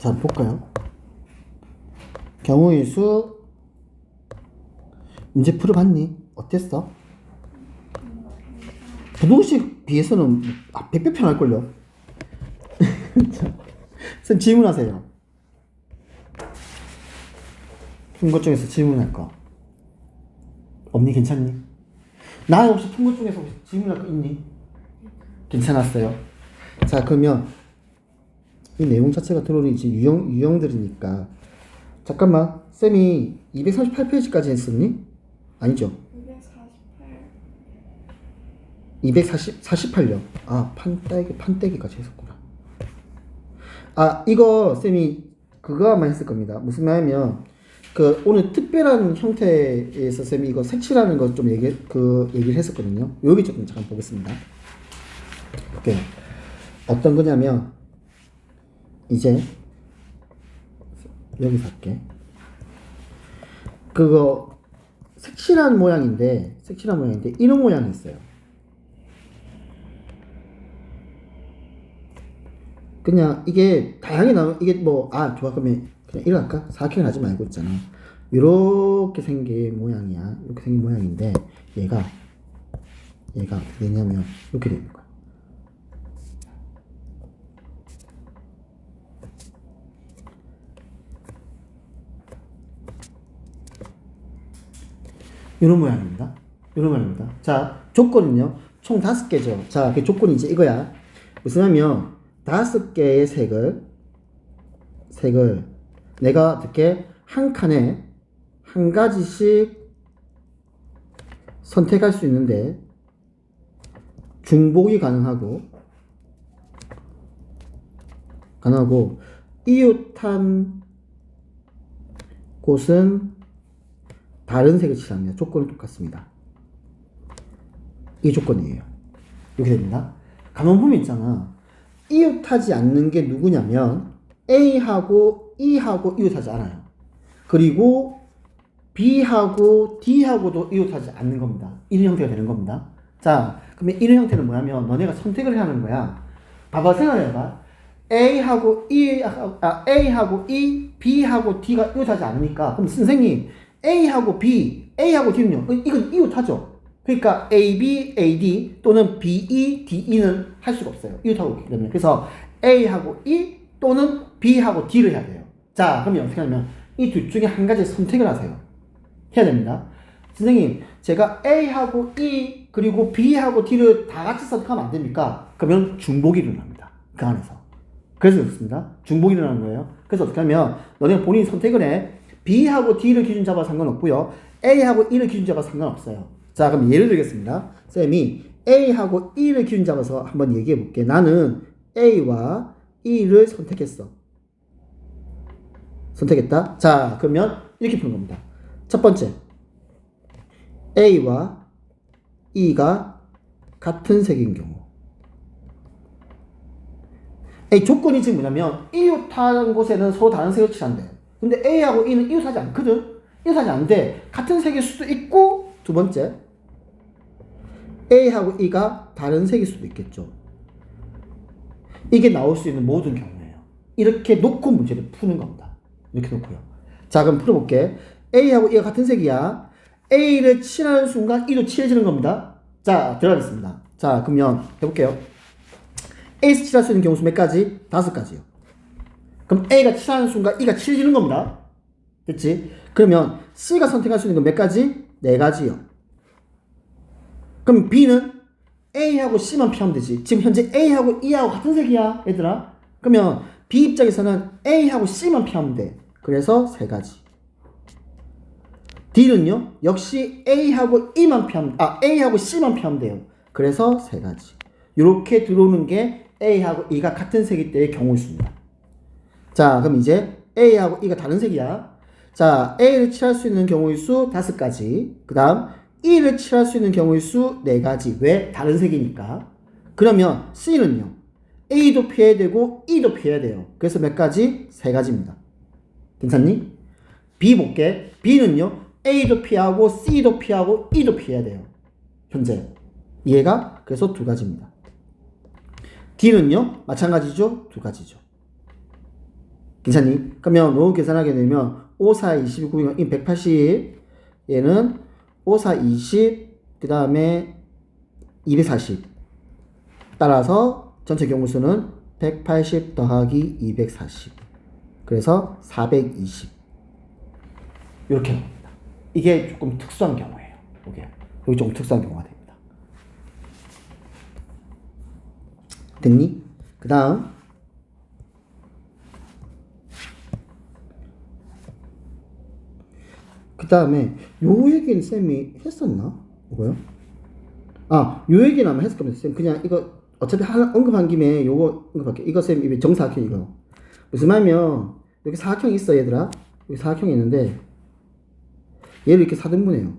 자, 볼까요? 경우의 수 문제 풀어봤니? 어땠어? 부동식 비해서는 100배 편할걸요? 선생님 질문하세요. 푼 것 중에서 질문할 거 없니? 괜찮니? 나 혹시 푼 것 중에서 혹시 질문할 거 있니? 괜찮았어요? 자, 그러면 이 내용 자체가 들어오는 이제 유형들이니까 잠깐만, 쌤이 238페이지까지 했었니? 아니죠? 248요. 아, 판때기까지 했었구나. 아, 이거 쌤이 그거만 했을 겁니다. 무슨 말이냐면 그 오늘 특별한 형태에서 쌤이 이거 색칠하는 거 좀 얘기를 했었거든요. 여기 좀 잠깐 보겠습니다. 오케이. 어떤 거냐면 이제 여기서 할게. 그거 색칠한 모양인데 이런 모양이 있어요. 그냥 이게 다양하게 나오면 이게 뭐 좋아, 그러면 그냥 이거 할까? 사각형을 하지 말고 있잖아. 요렇게 생긴 모양이야. 이렇게 생긴 모양인데 얘가 왜냐면 이렇게 되는 거야. 이런 모양입니다. 이런 모양입니다. 자, 조건은요. 총 5개죠. 자, 그 조건이 이제 이거야. 무슨 하면 5개의 색을 내가 어떻게 한 칸에 한 가지씩 선택할 수 있는데 중복이 가능하고 이웃한 곳은 다른 색을 칠합니다. 조건이 똑같습니다. 이 조건이에요. 이렇게 됩니다. 가만 보면 있잖아. 이웃하지 않는 게 누구냐면 A하고 E하고 이웃하지 않아요. 그리고 B하고 D하고도 이웃하지 않는 겁니다. 이런 형태가 되는 겁니다. 자, 그러면 이런 형태는 뭐냐면 너네가 선택을 해야 하는 거야. 봐봐, 생각해봐. A하고 E, B하고 D가 이웃하지 않으니까 그럼 선생님 A하고 D는요? 이건 이웃하죠. 그러니까 AB, AD 또는 BE, DE는 할 수가 없어요. 이웃하고 있기 때문에. 그래서 A하고 E 또는 B하고 D를 해야 돼요. 자, 그러면 어떻게 하냐면 이 둘 중에 한 가지 선택을 하세요. 해야 됩니다. 선생님, 제가 A하고 E 그리고 B하고 D를 다 같이 선택하면 안 됩니까? 그러면 중복이 일어납니다. 그 안에서. 그래서 그렇습니다. 중복이 일어나는 거예요. 그래서 어떻게 하면 너네가 본인이 선택을 해. B하고 D를 기준 잡아 상관없고요. A하고 E를 기준 잡아 상관없어요. 자, 그럼 예를 들겠습니다. 쌤이 A하고 E를 기준 잡아서 한번 얘기해 볼게. 나는 A와 E를 선택했어. 선택했다. 자, 그러면 이렇게 푸는 겁니다. 첫 번째, A와 E가 같은 색인 경우. A 조건이 지금 뭐냐면 이웃하는 곳에는 서로 다른 색을 칠한대. 근데 A하고 E는 이웃하지 않거든. 이웃하지 않는데 같은 색일 수도 있고, 두 번째, A하고 E가 다른 색일 수도 있겠죠. 이게 나올 수 있는 모든 경우예요. 이렇게 놓고 문제를 푸는 겁니다. 이렇게 놓고요. 자, 그럼 풀어볼게. A하고 E가 같은 색이야. A를 칠하는 순간 E도 칠해지는 겁니다. 자, 들어가겠습니다. 자, 그러면 해볼게요. A에서 칠할 수 있는 경우 수 몇 가지? 5가지요. 그럼 A가 칠하는 순간 E가 칠해지는 겁니다. 됐지? 그러면 C가 선택할 수 있는 건 몇 가지? 4가지요. 그럼 B는 A하고 C만 피하면 되지. 지금 현재 A하고 E하고 같은 색이야, 얘들아. 그러면 B 입장에서는 A하고 C만 피하면 돼. 그래서 3가지. D는요, 역시 A하고 A하고 C만 피하면 돼요. 그래서 3가지. 이렇게 들어오는 게 A하고 E가 같은 색일 때의 경우일 수입니다. 자, 그럼 이제 A하고 E가 다른 색이야. 자, A를 칠할 수 있는 경우의 수 5가지. 그 다음 E를 칠할 수 있는 경우의 수 4가지. 왜? 다른 색이니까. 그러면 C는요, A도 피해야 되고 E도 피해야 돼요. 그래서 몇 가지? 3가지입니다. 괜찮니? B 볼게. B는요, A도 피하고 C도 피하고 E도 피해야 돼요. 현재. 얘가 그래서 2가지입니다. D는요, 마찬가지죠? 2가지죠. 괜찮니? 그러면 요 계산하게 되면 5, 4, 29, 180 얘는 5, 4, 20 그 다음에 240 따라서 전체 경우수는 180 더하기 240 그래서 420 이렇게 나옵니다. 이게 조금 특수한 경우예요. 여기 좀 특수한 경우가 됩니다. 됐니? 그 다음 요 얘기는 쌤이 했었나? 이거요? 요 얘기는 아마 했을 겁니다. 쌤 그냥 이거 어차피 언급한 김에 요거 언급할게요. 이거 쌤 이게 정사각형 이거 무슨 말이면 여기 사각형이 있어 얘들아. 여기 사각형이 있는데 얘를 이렇게 4등분해요.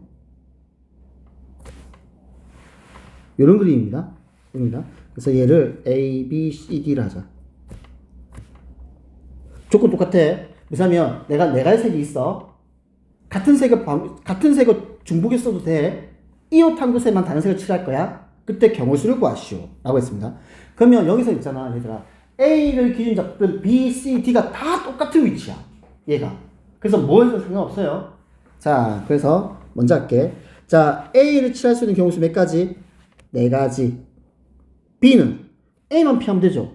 요런 그림입니다. 그래서 얘를 A, B, C, D를 하자. 조건 똑같아. 무슨 말이면 내가 색이 있어. 같은 색을 중복에 써도 돼. 이옷 한 곳에만 다른 색을 칠할 거야. 그때 경우수를 구하시오. 라고 했습니다. 그러면 여기서 있잖아, 얘들아. A를 기준 잡든 B, C, D가 다 똑같은 위치야. 얘가. 그래서 뭐 해도 상관없어요. 자, 그래서 먼저 할게. 자, A를 칠할 수 있는 경우수 몇 가지? 4가지. B는 A만 피하면 되죠.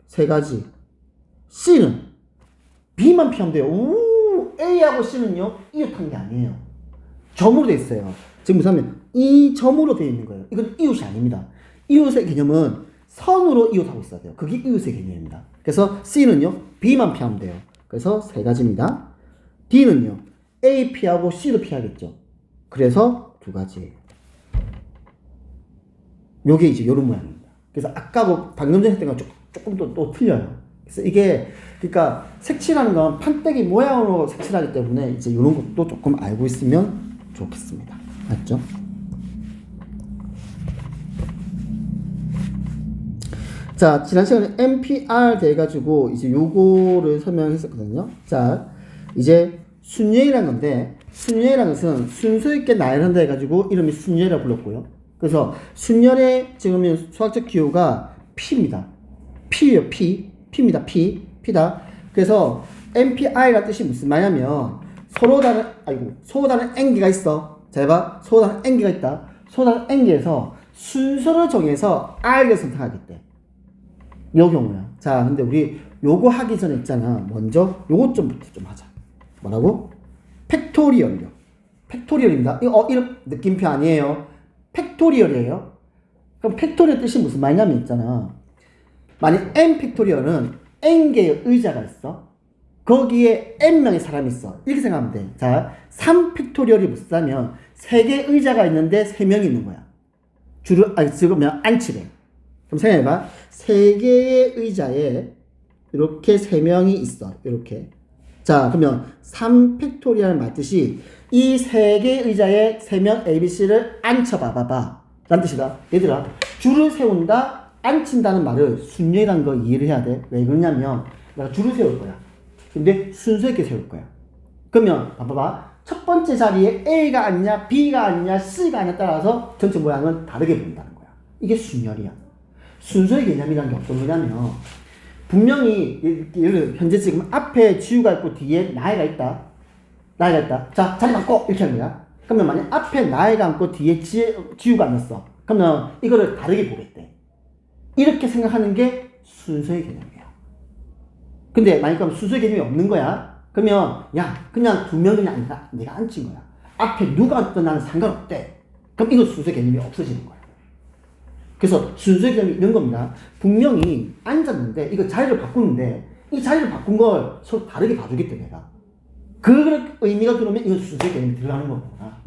3가지. C는 B만 피하면 돼요. 오, A하고 C는요, 이웃한 게 아니에요. 점으로 돼 있어요. 지금 무슨 하면 이 점으로 되어 있는 거예요. 이건 이웃이 아닙니다. 이웃의 개념은 선으로 이웃하고 있어야 돼요. 그게 이웃의 개념입니다. 그래서 C는요, B만 피하면 돼요. 그래서 3가지입니다. D는요, A 피하고 C도 피하겠죠. 그래서 2가지예요. 요게 이제 요런 모양입니다. 그래서 아까 방금 전에 했던 거랑 조금 또 틀려요. 그래서 이게, 그러니까 색칠하는 건 판때기 모양으로 색칠하기 때문에 이제 요런 것도 조금 알고 있으면 좋겠습니다. 맞죠? 자, 지난 시간에 NPR 돼가지고 이제 요거를 설명했었거든요. 자, 이제 순례라는 건데, 순례라는 것은 순서 있게 나열한다 해가지고 이름이 순례라고 불렀고요. 그래서 순열의 지금 수학적 기호가 P입니다. P예요, P. P입니다, P다. 그래서 NPI라는 뜻이 무슨 말이냐면 서로 다른 N개가 있어. 잘 봐. 서로 다른 N개가 있다. 서로 다른 N개에서 순서를 정해서 R을 선택하겠대. 요 경우야. 자, 근데 우리 요거 하기 전에 있잖아. 먼저 요것 좀 하자. 뭐라고? 팩토리얼이요. 팩토리얼입니다. 이름 느낌표 아니에요. 팩토리얼이에요. 그럼 팩토리얼 뜻이 무슨 말이냐면 있잖아. 만약 n 팩토리얼은 n개의 의자가 있어. 거기에 n명의 사람이 있어. 이렇게 생각하면 돼. 자, 3 팩토리얼이 무슨 3개의 의자가 있는데 3명이 있는 거야. 지금 앉히래. 그럼 생각해봐. 3개의 의자에 이렇게 3명이 있어. 이렇게. 자, 그러면 3 팩토리얼 말뜻이 이 3개의 의자에 3명 ABC를 앉혀봐봐. 라는 뜻이다. 얘들아, 줄을 세운다, 앉힌다는 말을 순례라는 거 이해를 해야 돼. 왜 그러냐면, 내가 줄을 세울 거야. 근데 순서 있게 세울 거야. 그러면, 봐봐. 첫 번째 자리에 A가 앉냐, B가 앉냐, C가 앉냐 따라서 전체 모양은 다르게 보인다는 거야. 이게 순열이야. 순서의 개념이라는 게 어떤 거냐면, 분명히, 예를 들어, 현재 지금 앞에 지우가 있고 뒤에 나이가 있다. 자, 자리 바꿔! 이렇게 하는 거야. 그러면 만약 앞에 나이가 앉고 뒤에 지우가 앉았어. 그러면 이거를 다르게 보겠대. 이렇게 생각하는 게 순서의 개념이야. 근데 만약 그럼 순서의 개념이 없는 거야. 그러면 야, 그냥 2명 그냥 내가 앉힌 거야. 앞에 누가 앉든 나는 상관없대. 그럼 이거 순서의 개념이 없어지는 거야. 그래서 순서의 개념이 이런 겁니다. 분명히 앉았는데 이거 자리를 바꾸는데 이 자리를 바꾼 걸 서로 다르게 봐주겠대 내가. 그 의미가 들어오면 이건 순서의 개념이 들어가는 거구나.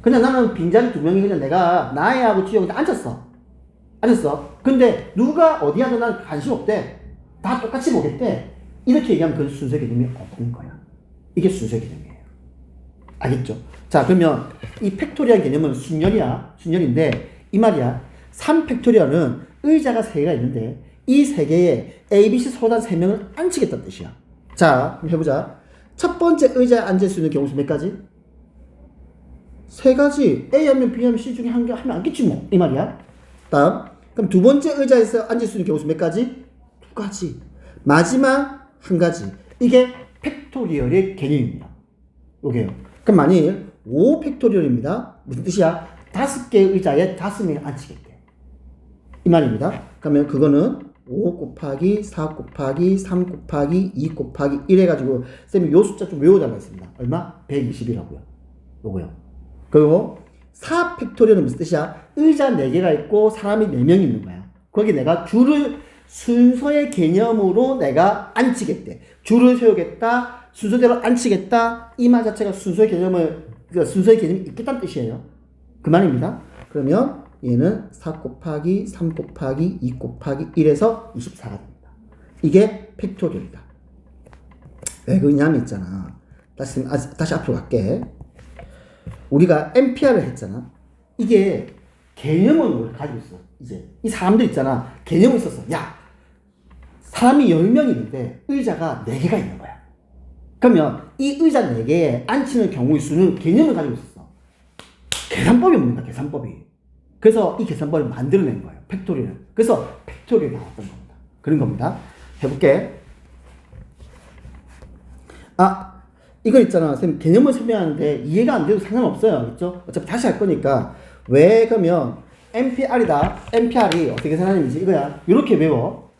그냥 나는 빈자리 2명이 그냥 내가 나이하고 지우하고 앉았어. 근데 누가 어디 하든 난 관심 없대. 다 똑같이 보겠대. 이렇게 얘기하면 그건 순서 개념이 없는 거야. 이게 순서 개념이에요. 알겠죠? 자, 그러면 이 팩토리얼 개념은 순열인데 이 말이야. 3 팩토리얼은 의자가 3개가 있는데 이 3개에 ABC 소단 3명을 앉히겠다는 뜻이야. 자, 그럼 해보자. 첫 번째 의자에 앉을 수 있는 경우수 몇 가지? 3가지. A 하면 B 하면 C 중에 한 개 하면 앉겠지 뭐. 이 말이야. 다음. 그럼 두 번째 의자에서 앉을 수 있는 경우수 몇 가지? 2가지. 마지막 1가지. 이게 팩토리얼의 개념입니다. 요게요. 그럼 만일 5 팩토리얼입니다. 무슨 뜻이야? 5개의 의자에 5명이 앉히겠대. 이 말입니다. 그러면 그거는 5 곱하기 4 곱하기 3 곱하기 2 곱하기 1 해가지고 쌤이 요 숫자 좀 외워달라 했습니다. 얼마? 120이라고요. 요거요. 그리고 4 팩토리얼은 무슨 뜻이야? 의자 4개가 있고 사람이 4명이 있는 거야. 거기 내가 줄을 순서의 개념으로 내가 앉히겠대. 줄을 세우겠다. 순서대로 앉히겠다. 이 말 자체가 순서의 개념이 있겠다는 뜻이에요. 그 말입니다. 그러면 얘는 4 곱하기 3 곱하기 2 곱하기 1에서 24가 됩니다. 이게 팩토리얼이다. 왜 그러냐면 있잖아. 다시 앞으로 갈게. 우리가 NPR을 했잖아. 이게 개념을 가지고 있어. 이제 이 사람들 있잖아. 개념이 있었어. 야, 사람이 10명이 있는데 의자가 4개가 있는 거야. 그러면 이 의자 4개에 앉히는 경우의 수는 개념을 가지고 있었어. 계산법이 없는 거야. 계산법이. 그래서 이 계산법을 만들어낸 거예요. 팩토리얼. 그래서 팩토리얼이 나왔던 겁니다. 그런 겁니다. 해볼게. 이거 있잖아. 선생님 개념을 설명하는데 이해가 안 돼도 상관없어요. 그렇죠? 어차피 다시 할 거니까. 왜 그러면 NPR이다. NPR이 어떻게 계산하는지 이거야. 이렇게 외워.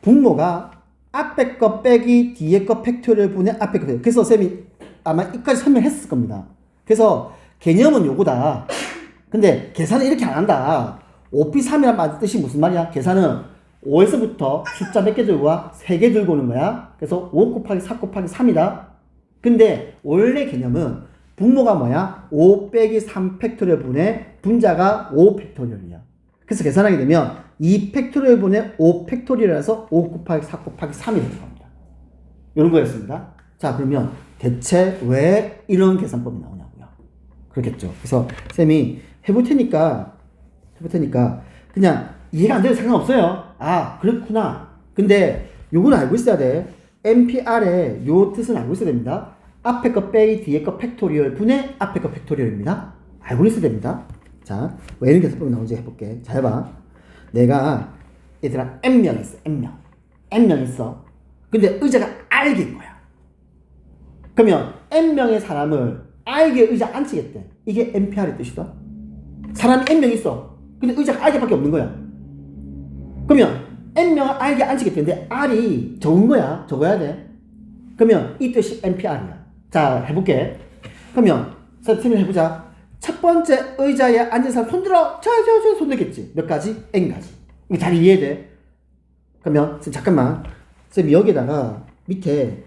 분모가 앞에 거 빼기 뒤에 거 팩토리얼 분의 앞에 거 팩토리얼. 그래서 쌤이 아마 이까지 설명했을 겁니다. 그래서 개념은 요거다. 근데 계산은 이렇게 안 한다. 5p3이란 뜻이 무슨 말이야? 계산은 5에서부터 숫자 몇 개 들고 와? 3개 들고 오는 거야. 그래서 5 곱하기 4 곱하기 3이다. 근데 원래 개념은 분모가 뭐야? 5 빼기 3 팩토리얼 분의 분자가 5 팩토리얼이야. 그래서 계산하게 되면 2 팩토리얼 분의 5 팩토리얼이라서 5 곱하기 4 곱하기 3이 되는 겁니다. 이런 거였습니다. 자, 그러면 대체 왜 이런 계산법이 나오냐고요. 그렇겠죠. 그래서 쌤이 해볼 테니까 그냥 이해가 안 돼도 상관없어요. 아, 그렇구나. 근데 요건 알고 있어야 돼. NPR의 요 뜻은 알고 있어야 됩니다. 앞에 거 빼기 뒤에 거 팩토리얼 분의 앞에 거 팩토리얼입니다. 알고 있어야 됩니다. 자, 왜 이런 계산법이 나오는지 해볼게. 잘 봐. 내가 얘들아 N명 있어. N명 있어. 근데 의자가 R개인 거야. 그러면 N명의 사람을 R개 의자 앉히겠대. 이게 NPR의 뜻이다. 사람이 N명 있어. 근데 의자가 R개밖에 없는 거야. 그러면 N명을 R개 앉히겠대. R이 적은 거야. 적어야 돼. 그러면 이 뜻이 NPR이야. 자, 해볼게. 그러면 선생님 해보자. 첫 번째 의자에 앉은 사람 손들어. 저 손들겠지. 몇 가지? N가지. 이거 잘 이해돼. 그러면 잠깐만. 선생님 여기다가 밑에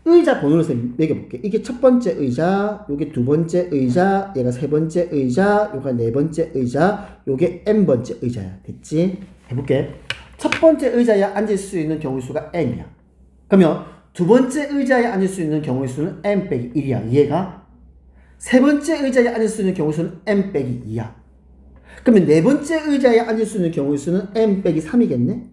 의자 번호를 매겨볼게. 이게 첫 번째 의자, 요게 두 번째 의자, 얘가 세 번째 의자, 요가 네 번째 의자, 요게 N번째 의자야. 됐지? 해볼게. 첫 번째 의자에 앉을 수 있는 경우의 수가 N이야. 그러면 두 번째 의자에 앉을 수 있는 경우의 수는 N 빼기 1이야. 이해가? 세 번째 의자에 앉을 수 있는 경우의 수는 N 빼기 2야. 그러면 네 번째 의자에 앉을 수 있는 경우의 수는 N 빼기 3이겠네?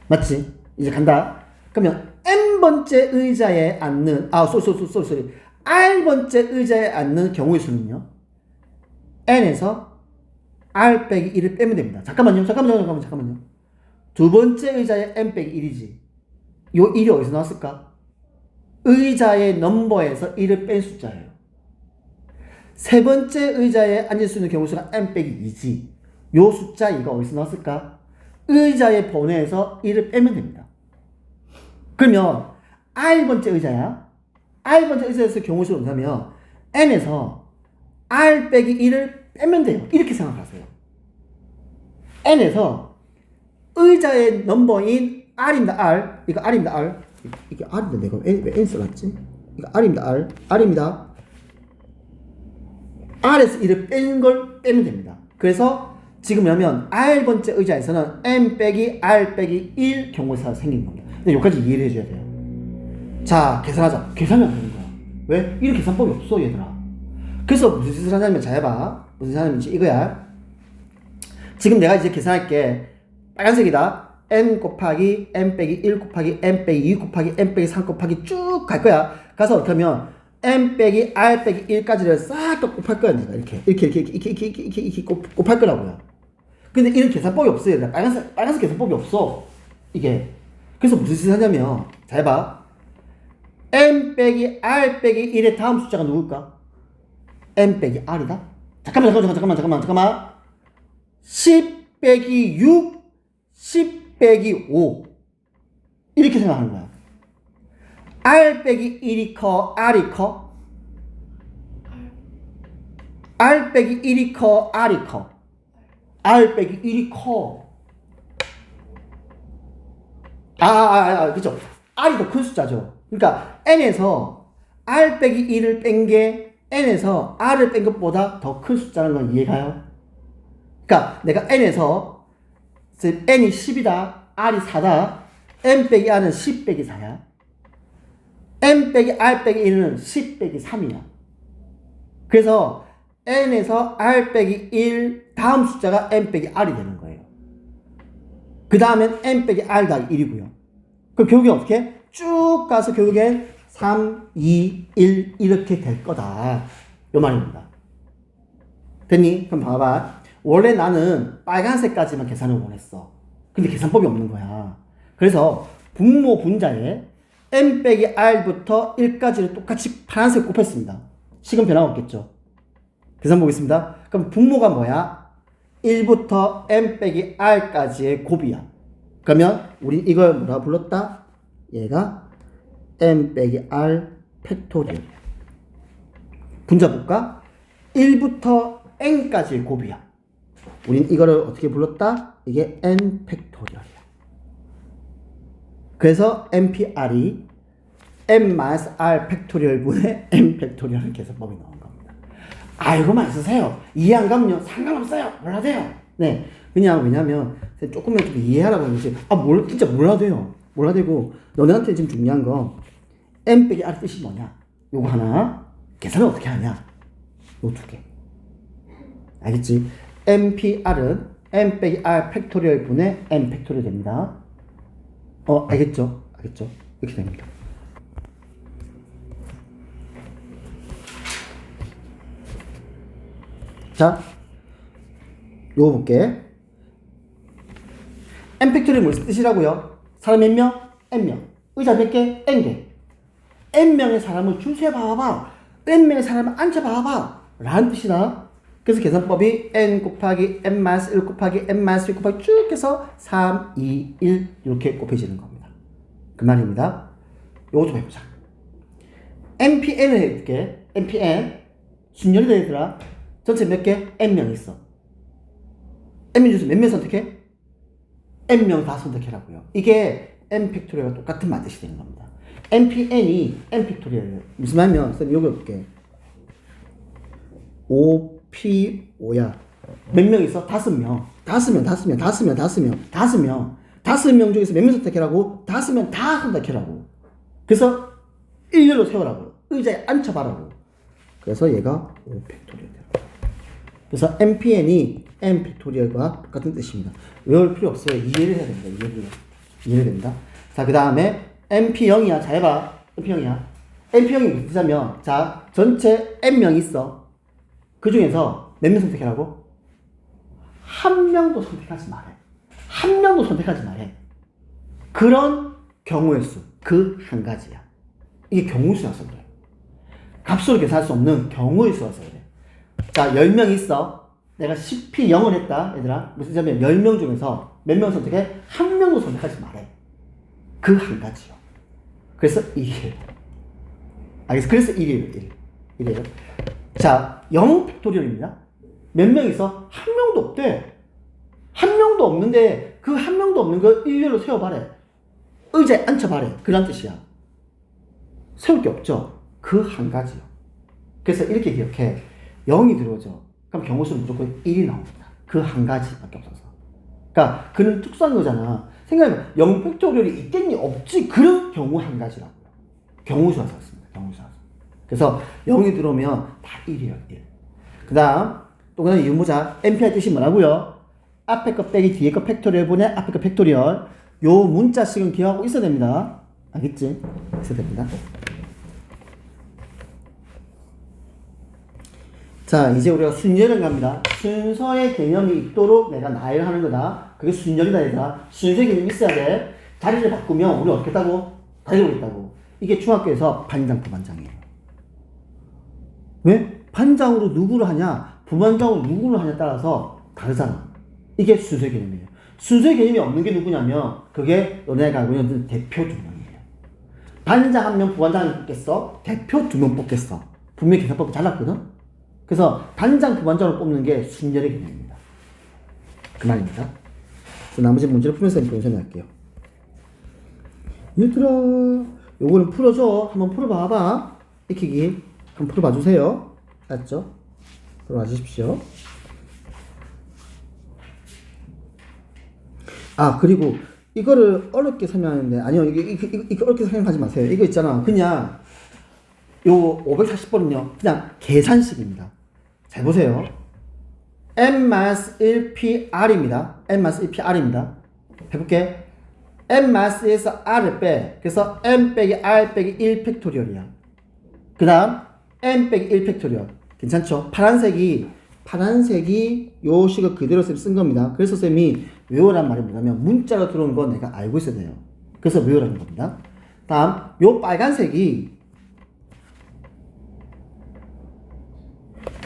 맞지? 이제 간다. 그러면 N번째 의자에 앉는, 쏘리. R번째 의자에 앉는 경우의 수는요? N에서 R 빼기 1을 빼면 됩니다. 잠깐만요. 두 번째 의자에 N 빼기 1이지. 요 1이 어디서 나왔을까? 의자의 넘버에서 1을 뺀 숫자예요. 세 번째 의자에 앉을 수 있는 경우 수가 N 빼기 2지. 요 숫자 2가 어디서 나왔을까? 의자의 번호에서 1을 빼면 됩니다. 그러면 R번째 의자야. R번째 의자에서 경우 수를 얻으면 N에서 R 빼기 1을 빼면 돼요. 이렇게 생각하세요. N에서 의자의 넘버인 R입니다. R. 이거 R입니다. R. 이게 R인데 내가 왜 N 써놨지? 이거 R입니다. R입니다. R에서 1을 빼는 걸 빼면 됩니다. 그래서 지금 뭐냐면 R번째 의자에서는 N 빼기 R 빼기 1 경우가 생긴 겁니다. 근데 여기까지 이해를 해줘야 돼요. 자, 계산하자. 계산이 안 되는 거야. 왜? 이런 계산법이 없어, 얘들아. 그래서 무슨 짓을 하냐면 잘 해봐. 무슨 짓을 하냐면 이거야. 지금 내가 이제 계산할게. 빨간색이다. N 곱하기 N 빼기 1 곱하기 N 빼기 2 곱하기 N 빼기 3 곱하기 쭉 갈 거야. 가서 어떻게 하면 N 빼기 R 빼기 1까지를 싹 다 곱할 거야. 내가 이렇게 곱할 거라고요. 근데 이런 계산법이 없어요. 빨간색 계산법이 없어. 이게. 그래서 무슨 짓을 하냐면, 잘 봐. m 빼기 r 빼기 1의 다음 숫자가 누굴까? m 빼기 r이다? 잠깐만. 10 빼기 6, 10 빼기 5. 이렇게 생각하는 거야. r 빼기 1이 커, r이 커? r 빼기 1이 커, r이 커? r 빼기 1이 커. 그쵸. r이 더 큰 숫자죠. 그러니까 n에서 r 빼기 1을 뺀 게 n에서 r을 뺀 것보다 더 큰 숫자라는 건 이해가요? 그러니까 내가 n에서 n이 10이다, r이 4다. n 빼기 r은 10 빼기 4야. n 빼기 r 빼기 1은 10 빼기 3이야. 그래서 n에서 r 빼기 1 다음 숫자가 n 빼기 r이 되는 거예요. 그 다음엔 n 빼기 r 더하기 1이고요. 그럼 결국엔 어떻게? 쭉 가서 결국엔 3, 2, 1 이렇게 될 거다. 요 말입니다. 됐니? 그럼 봐봐. 원래 나는 빨간색까지만 계산을 원했어. 근데 계산법이 없는 거야. 그래서 분모 분자에 n 빼기 r부터 1까지를 똑같이 파란색 곱했습니다. 식은 변화 없겠죠. 계산 보겠습니다. 그럼 분모가 뭐야? 1부터 n 빼기 r까지의 곱이야. 그러면 우리 이걸 뭐라 불렀다? 얘가 n 빼기 r 팩토리얼이야. 분자 볼까? 1부터 n까지의 곱이야. 우린 이거를 어떻게 불렀다? 이게 n 팩토리얼이야. 그래서 npr이 n-r 팩토리얼 분의 n 팩토리얼 계산법이 나온 겁니다. 이거만 쓰세요. 이해 안 가면요 상관없어요. 몰라도 돼요. 네, 왜냐면 조금만 좀 이해하라고 하는지 진짜 몰라도 돼요. 몰라도 되고 너네한테 지금 중요한 거 n 빼기 r 뜻이 뭐냐? 요거 하나. 계산을 어떻게 하냐? 요 두 개. 알겠지? npr은 n 빼기 r 팩토리얼 분의 n 팩토리얼 됩니다. 알겠죠? 이렇게 됩니다. 자, 요거 볼게. n 팩토리얼이 무슨 뜻이라고요? 사람 몇 명? n명. 의자 몇 개? n개. n명의 사람을 줄 세 봐봐. n명의 사람을 앉혀봐봐. 라는 뜻이다. 그래서 계산법이 n 곱하기 n-1 곱하기 n-1 곱하기 쭉 해서 3, 2, 1 이렇게 곱해지는 겁니다. 그 말입니다. 요거 좀 해보자. npn을 해볼게. npn 순열이다 얘들아. 전체 몇 개? n명 있어. n명 중에서 몇 명 선택해? n명 다 선택해라고요. 이게 n 팩토리얼과 똑같은 말뜻이 되는 겁니다. npn이 n 팩토리얼이에요. 무슨 말이냐면 쌤 여기 볼게. 5p5야. 몇 명 있어? 5명. 5명 중에서 몇 명 선택해라고? 5명 다 선택해라고. 그래서 일렬로 세우라고. 의자에 앉혀봐라고. 그래서 얘가 5팩토리얼 돼요. 그래서 npn이 n 팩토리얼과 똑같은 뜻입니다. 외울 필요 없어요. 이해를 해야 됩니다. 이해를 됩니다. 자, 그 다음에 np0이야. 잘 해봐. np0이야. np0이 무슨 뜻이냐면, 자, 전체 n명 있어. 그 중에서 몇 명 선택하라고? 한 명도 선택하지 말해. 한 명도 선택하지 말해. 그런 경우의 수. 그 한 가지야. 이게 경우수라서 그래. 값으로 계산할 수 없는 경우의 수라서 그래. 자, 10명 있어. 내가 10p 0을 했다. 얘들아. 무슨 뜻이냐면 10명 중에서 몇 명 선택해? 한 명도 선택하지 말해. 그 한 가지요. 그래서 1이에요. 알겠어? 그래서 1이에요. 1이에요. 자, 0 팩토리얼입니다. 몇 명 있어? 한 명도 없대. 한 명도 없는데 그 한 명도 없는 거 일렬로 세워봐래. 의자에 앉혀봐래. 그런 뜻이야. 세울 게 없죠. 그 한 가지요. 그래서 이렇게 기억해. 0이 들어오죠. 그럼 경우수는 무조건 1이 나옵니다. 그 한 가지밖에 없어서. 그러니까 그는 특수한 거잖아. 생각해보면 0 팩토리얼이 있겠니? 없지. 그런 경우 한 가지라고요. 경우수라서 그렇습니다. 경우수라서. 그래서 0이 들어오면 다 1이에요. 1. 그 다음 또 그다음 유무자 np의 뜻이 뭐라고요? 앞에 거 빼기 뒤에 거 팩토리얼 분의 앞에 거 팩토리얼. 요 문자식은 기억하고 있어야 됩니다. 알겠지? 있어야 됩니다. 자, 이제 우리가 순열을 갑니다. 순서의 개념이 있도록 내가 나열하는 거다. 그게 순열이다 얘들아. 순서의 개념이 있어야 돼. 자리를 바꾸면 우리 어떻게 했다고? 다르게 했다고. 이게 중학교에서 반장, 부반장이에요. 왜? 반장으로 누구를 하냐, 부반장으로 누구를 하냐에 따라서 다르잖아. 이게 순서의 개념이에요. 순서의 개념이 없는 게 누구냐면 그게 너네가 알고 있는 대표 2명이에요. 반장 1명, 부반장 뽑겠어? 대표 2명 뽑겠어? 분명히 계산법이 달랐거든? 그래서 반장, 부반장을 뽑는 게 순열의 개념입니다. 그 말입니다. 나머지 문제를 풀면서 설명할게요. 얘들아, 요거는 풀어줘. 한번 풀어봐봐. 익히기. 한번 풀어봐 주세요. 알았죠? 풀어봐 주십시오. 아, 그리고 이거를 어렵게 설명하는데, 아니요, 이거 어렵게 설명하지 마세요. 이거 있잖아. 그냥 요 540번은요, 그냥 계산식입니다. 잘 보세요. n-1pR입니다. n-1pR입니다. 해볼게. n-에서 r을 빼. 그래서 n 빼기 r 빼기 1 팩토리얼이야. 그 다음 n 빼기 1 팩토리얼. 괜찮죠? 파란색이 요 식을 그대로 쓴 겁니다. 그래서 쌤이 외우란 말이 뭐냐면 문자로 들어온 거 내가 알고 있어야 돼요. 그래서 외우라는 겁니다. 다음 요 빨간색이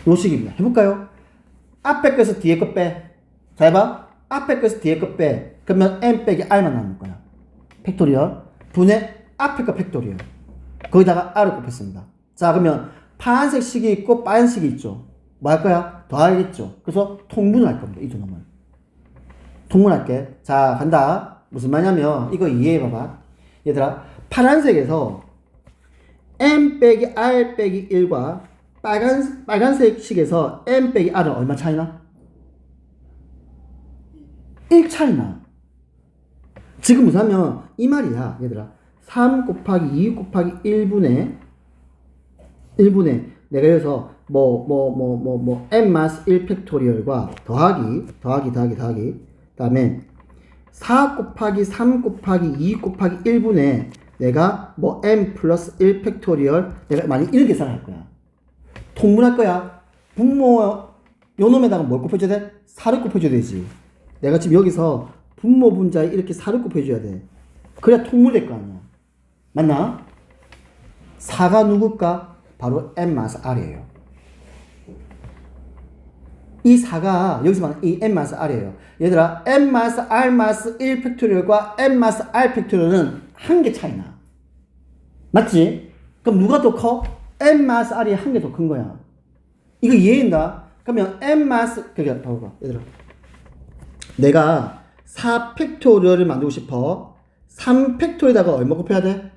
요 식입니다. 해볼까요? 앞에 거에서 뒤에 거 빼. 자, 해봐. 앞에 거에서 뒤에 거 빼. 그러면 n 빼기 r만 남을 거야. 팩토리얼. 분의 앞에 거 팩토리얼. 거기다가 r을 곱했습니다. 자, 그러면 파란색 식이 있고 빨간색이 있죠. 뭐 할 거야? 더하겠죠. 그래서 통분을 할 겁니다. 이 두 놈을. 통분할게. 자, 간다. 무슨 말이냐면 이거 이해해봐봐. 얘들아, 파란색에서 n 빼기 r 빼기 1과 빨간색 식에서 n 빼기 r은 얼마 차이나? 1 차이나. 지금 무슨 하면 이 말이야. 얘들아, 3 곱하기 2 곱하기 1분의 내가 여기서 n-1 팩토리얼과 더하기 다음에 4 곱하기 3 곱하기 2 곱하기 1분의 내가 n 플러스 1 팩토리얼 내가 만약 이런 계산을 할 거야. 통분할 거야. 분모 요 놈에다가 뭘 곱해줘야 돼? 4를 곱해줘야 되지. 내가 지금 여기서 분모 분자에 이렇게 4를 곱해줘야 돼. 그래야 통분될 거 아니야. 맞나? 4가 누굴까? 바로 n-r이에요. 이 4가 여기서 말하는 이 n-r이에요. 얘들아, n-r-1 팩토리얼과 n-r 팩토리얼은 한 개 차이나. 맞지? 그럼 누가 더 커? n-r이 한 개 더 큰 거야. 이거 이해된다? 그러면 그러니까 봐봐, 얘들아. 내가 4 팩토리얼을 만들고 싶어. 3 팩토리에다가 얼마 곱해야 돼?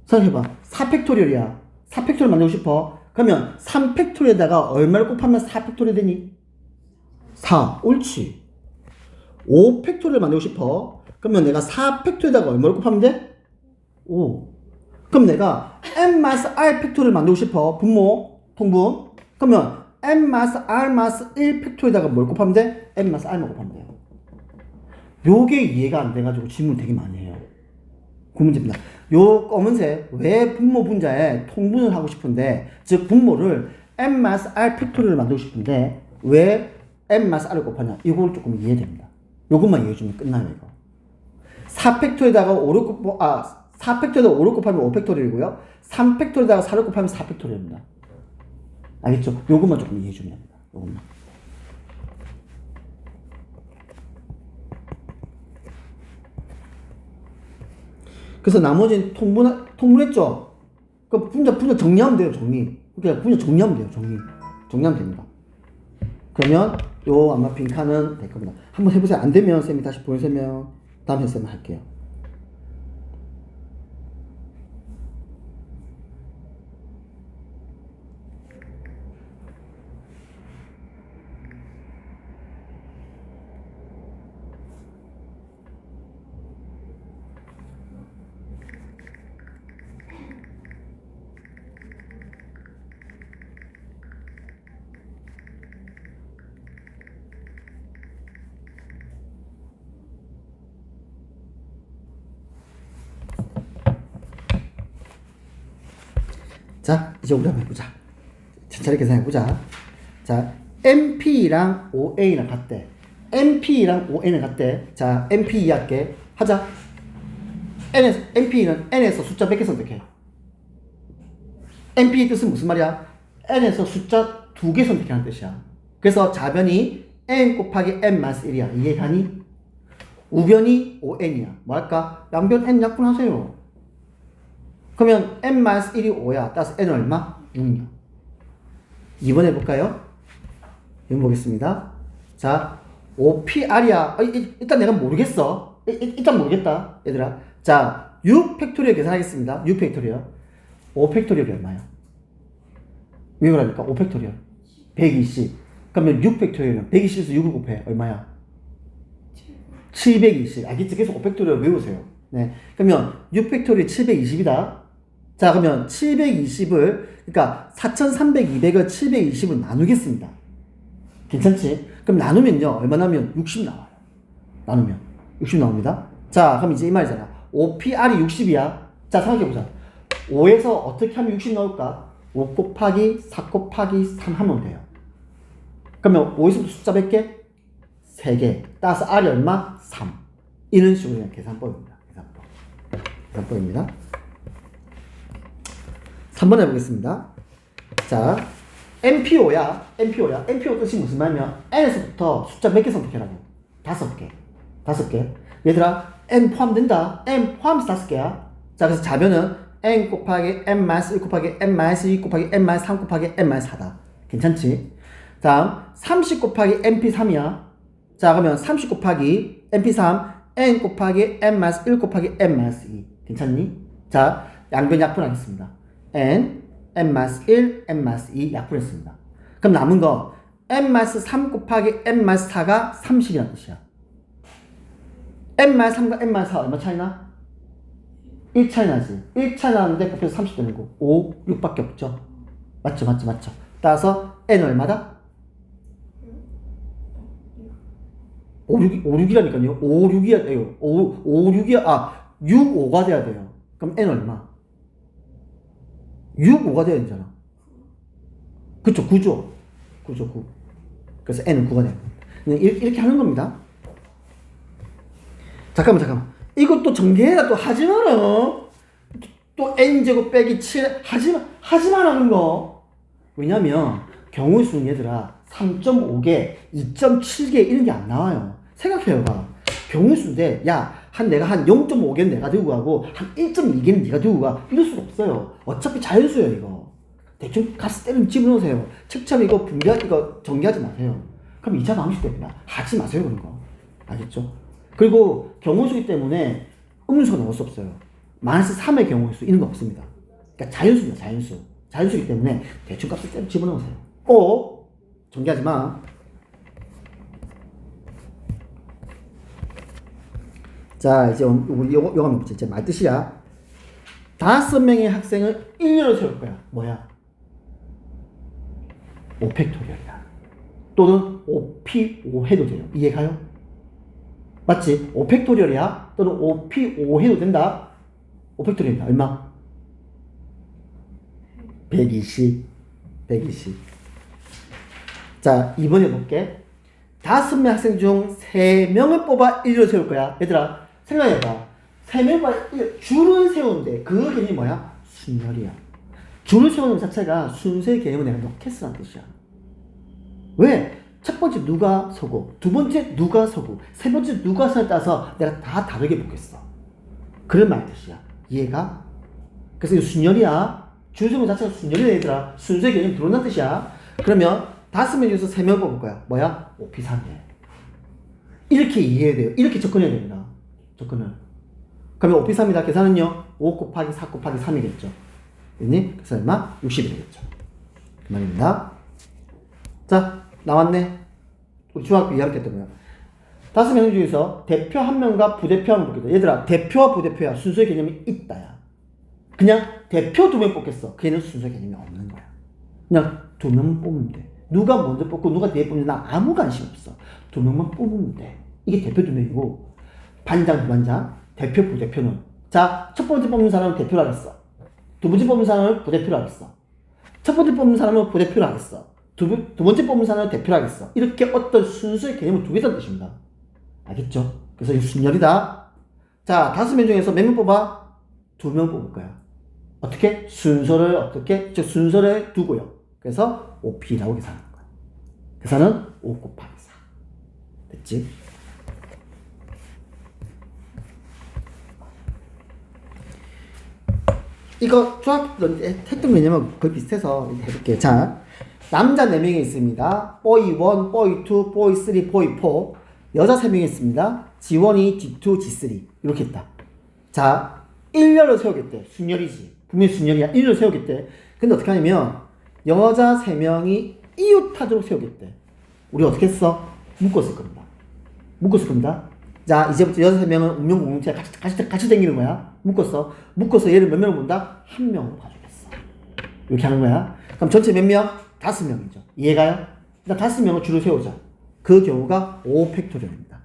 생각해봐. 4 팩토리얼이야. 4 팩토리얼 만들고 싶어. 그러면 3 팩토리에다가 얼마를 곱하면 4 팩토리얼 되니? 4. 옳지. 5 팩토리얼 만들고 싶어. 그러면 내가 4 팩토리에다가 얼마를 곱하면 돼? 5. 그럼 내가 n-r 팩토리얼 만들고 싶어. 분모, 통분. 그러면 n-r-1 팩토리에다가 뭘 곱하면 돼? n-r만 곱하면 돼요. 요게 이해가 안 돼가지고 질문 되게 많이 해요. 그 문제입니다. 요 검은색 왜 분모 분자에 통분을 하고 싶은데, 즉 분모를 n-r 팩토리얼을 만들고 싶은데 왜 n-r을 곱하냐, 이걸 조금 이해됩니다. 요것만 이해해주면 끝나요. 이거 4팩토리에다가 4팩토리에다가 5를 곱하면 5팩토리이고요 3팩토리에다가 4를 곱하면 4팩토리입니다. 알겠죠? 요것만 조금 이해해주면 됩니다. 요것만. 그래서 나머지는 통분했죠? 그 분자 정리하면 돼요, 정리. 그러니까 분자 정리하면 돼요, 정리하면 됩니다. 그러면 요 아마 빈칸은 될 겁니다. 한번 해보세요. 안 되면 쌤이 다시 보여주면 다음 쌤 할게요. 자, 이제 우리 한번 해보자. 천천히 계산해보자. 자, MP랑 OA랑 같대. NP랑 ON을 갖대. 자, NP 이해할게. 하자. NP는 N에서 숫자 몇 개 선택해? NP의 뜻은 무슨 말이야? N에서 숫자 2개 선택하는 뜻이야. 그래서 좌변이 N 곱하기 N-1이야. 이해가니? 우변이 ON이야. 뭐 할까? 양변 N 약분하세요. 그러면 N-1이 5야. 따라서 N은 얼마? 6이야. 2번 해볼까요? 이번 보겠습니다. 자, OPR이야. 일단 내가 모르겠어. 일단 모르겠다. 얘들아. 자, 6팩토리얼 계산하겠습니다. 6팩토리얼. 5팩토리얼이 얼마야? 왜 그러니까? 5팩토리얼. 120. 그러면 6팩토리얼은 120에서 6을 곱해. 얼마야? 720. 알겠지? 그래서 5팩토리얼 외우세요. 네. 그러면 6팩토리얼 720이다. 자, 그러면 720을, 그러니까 4300, 200을 720을 나누겠습니다. 괜찮지? 그럼 나누면요. 얼마 나오면 60 나와요. 나누면. 60 나옵니다. 자, 그럼 이제 이 말이잖아. OPR이 60이야. 자, 생각해보자. 5에서 어떻게 하면 60 나올까? 5 곱하기 4 곱하기 3 하면 돼요. 그러면 5에서부터 숫자 몇 개? 3개. 따라서 R이 얼마? 3. 이런 식으로 그냥 계산법입니다. 계산법입니다. 3번 해보겠습니다. 자, NPO야. NPO 뜻이 무슨 말이면 N에서부터 숫자 몇 개 선택해라고? 5개. 5개. 얘들아, N 포함된다. N 포함해서 5개야. 자, 그래서 좌변은 N 곱하기 N-1 곱하기 N-2 곱하기 N-3 곱하기 N-4다. 괜찮지? 다음, 30 곱하기 NP3이야. 자, 그러면 30 곱하기 NP3, N 곱하기 N-1 곱하기 N-2. 괜찮니? 자, 양변 약분하겠습니다. N, N-1, N-2 약분했습니다. 그럼 남은 거 N-3 곱하기 N-4가 30이라는 뜻이야. N-3과 N-4 얼마 차이나? 1 차이 나지. 1 차이 나는데 곱해서 30 되는 거. 5, 6밖에 없죠. 맞죠. 따라서 N 얼마다? 5, 6이라니까요. 5, 6이야 돼요. 5, 6이야. 아, 6, 5가 돼야 돼요. 그럼 N 얼마? 6, 5가 돼야 되잖아. 그쵸, 9죠. 9. 그래서 N은 9가 돼요. 이렇게 하는 겁니다. 잠깐만. 이것도 전개해라. 또 하지 마라. 또 N제곱 빼기 7 하지 마라는 거. 왜냐면 경우수는 얘들아 3.5개, 2.7개 이런 게 안 나와요. 생각해봐. 경우수인데 내가 한 0.5개는 내가 들고 가고 한 1.2개는 네가 들고 가. 이럴 수 없어요. 어차피 자연수예요. 이거 대충 가스 때리면 집어넣으세요. 책처럼 이거 전개하지 마세요. 그럼 2차 방식 됩니다. 하지 마세요. 그런 거 알겠죠? 그리고 경우수기 때문에 음수가 나올 수 없어요. 마이너스 3의 경우수 이런 거 없습니다. 그러니까 자연수입니다. 자연수기 때문에 대충 값을 때려 집어넣으세요. 전개하지 마. 자, 이제 우리 요거 한번 보자. 이제 말뜻이야. 5명의 학생을 1년을 세울 거야. 뭐야? 5팩토리얼이야. 또는 5P5 해도 돼요. 이해가요? 맞지? 5팩토리얼이야. 또는 5P5 해도 된다. 5팩토리얼이다. 얼마? 120. 자, 2번 해볼게. 5명 학생 중 3명을 뽑아 1년을 세울 거야. 얘들아, 생각해봐. 3명 뽑아 줄을 세우는데 그 개념이 뭐야? 순열이야. 줄을 세우는 것 자체가 순서의 개념을 내가 넣겠으라는 뜻이야. 왜? 첫 번째 누가 서고, 두 번째 누가 서고, 세 번째 누가 서에 따라서 내가 다 다르게 보겠어. 그런 말 뜻이야. 이해가? 그래서 이거 순열이야. 줄 세우는 것 자체가 순열이야, 얘들아. 순서의 개념이 들어온다는 뜻이야. 그러면 5명 중에서 3명 뽑을 거야. 뭐야? OP3이야. 이렇게 이해해야 돼요. 이렇게 접근해야 됩니다. 접근을. 그러면 OP3이다. 계산은요? 5 곱하기 4 곱하기 3이겠죠. 됐니? 그래서 얼마? 60이 되겠죠. 그 말입니다. 자, 나왔네. 우리 중학교 2학기 때 뭐야? 5명 중에서 대표 1명과 부대표 1명 뽑겠다. 얘들아, 대표와 부대표야. 순서의 개념이 있다야. 그냥 대표 2명 뽑겠어. 걔는 순서의 개념이 없는 거야. 그냥 2명 뽑으면 돼. 누가 먼저 뽑고 누가 뒤에 뽑는지 나 아무 관심 없어. 2명만 뽑으면 돼. 이게 대표 2명이고 반장, 부반장, 대표, 부대표는 자, 첫 번째 뽑는 사람은 대표로 하겠어. 두 번째 뽑는 사람은 부대표로 하겠어. 첫 번째 뽑는 사람은 부대표로 하겠어. 두 번째 뽑음사는 대표를 하겠어. 이렇게 어떤 순수의 개념을 두 개다는 뜻입니다. 알겠죠? 그래서 이 순열이다. 자, 5명 중에서 몇 명 뽑아? 2명 뽑을 거야. 어떻게? 순서를 어떻게? 즉 순서를 두고요. 그래서 OP라고 계산하는 거야. 계산은 5 곱하기 4. 됐지? 이거 중학교 했던 개념하고 거의 비슷해서 해볼게요. 자, 남자 4명이 있습니다. boy 1, boy 2, boy 3, boy 4. 여자 3명이 있습니다. G1, G2, G3. 이렇게 했다. 자, 1렬을 세우겠대. 순열이지. 분명히 순열이야. 1렬을 세우겠대. 근데 어떻게 하냐면 여자 3명이 이웃하도록 세우겠대. 우리 어떻게 했어? 묶었을 겁니다. 묶었을 겁니다. 자, 이제부터 여자 3명은 운명 공동체 같이 다니는 거야. 묶어서 얘를 몇 명을 본다? 1명으로 봐주겠어. 이렇게 하는 거야. 그럼 전체 몇 명? 5명이죠. 이해가요? 일단 5명을 줄을 세우자. 그 경우가 5팩토리얼입니다.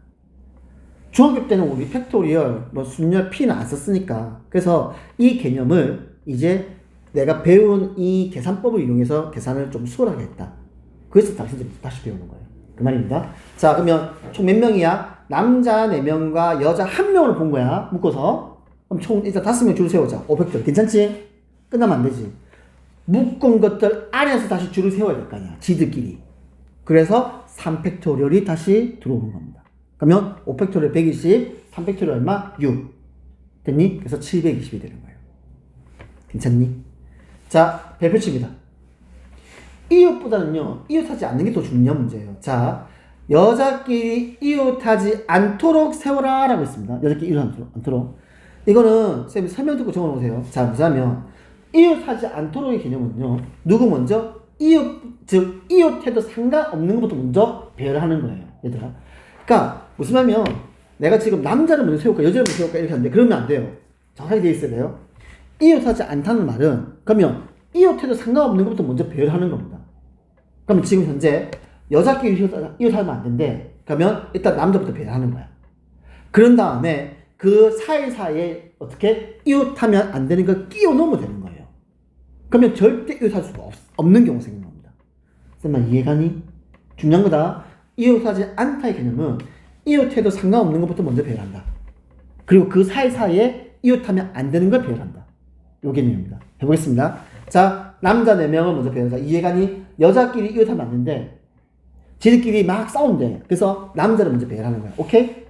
중학교 때는 우리 팩토리얼, 순열, P는 안 썼으니까. 그래서 이 개념을 이제 내가 배운 이 계산법을 이용해서 계산을 좀 수월하게 했다. 그래서 당신들이 다시 배우는 거예요. 그 말입니다. 자, 그러면 총 몇 명이야? 남자 4명과 여자 1명을 본 거야. 묶어서. 그럼 총 일단 5명 줄 세우자. 5팩토리얼. 괜찮지? 끝나면 안 되지. 묶은 것들 안에서 다시 줄을 세워야 될 거 아니야. 지들끼리. 그래서 3팩토리얼이 다시 들어오는 겁니다. 그러면 5팩토리얼 120, 3팩토리얼 얼마? 6. 됐니? 그래서 720이 되는 거예요. 괜찮니? 자, 별표칩니다. 이웃보다는요, 이웃하지 않는 게 더 중요한 문제예요. 자, 여자끼리 이웃하지 않도록 세워라 라고 했습니다. 여자끼리 이웃하지 않도록. 이거는 쌤이 설명 듣고 적어 놓으세요. 자, 보자면 이웃하지 않도록의 개념은요, 누구 먼저? 이웃, 즉 이웃해도 상관없는 것부터 먼저 배열하는 거예요. 얘들아. 그러니까 무슨 말이면 내가 지금 남자를 먼저 세울까 여자를 먼저 세울까 이렇게 하는데 그러면 안 돼요. 정확하게 되어 있어야 돼요. 이웃하지 않다는 말은 그러면 이웃해도 상관없는 것부터 먼저 배열하는 겁니다. 그러면 지금 현재 여자끼리 이웃하면 안 된대. 그러면 일단 남자부터 배열하는 거야. 그런 다음에 그 사이사이에 어떻게 이웃하면 안 되는 걸 끼워 넣으면 되는 거예요. 그러면 절대 이웃할 수가 없는 경우가 생기는 겁니다. 쌤아 이해가니? 중요한 거다. 이웃하지 않다의 개념은 이웃해도 상관없는 것부터 먼저 배열한다. 그리고 그 사이사이에 이웃하면 안 되는 걸 배열한다. 요 개념입니다. 해보겠습니다. 자, 남자 4명을 먼저 배열하자. 이해가니? 여자끼리 이웃하면 안 되는데 지들끼리 막 싸운대. 그래서 남자를 먼저 배열하는 거야. 오케이?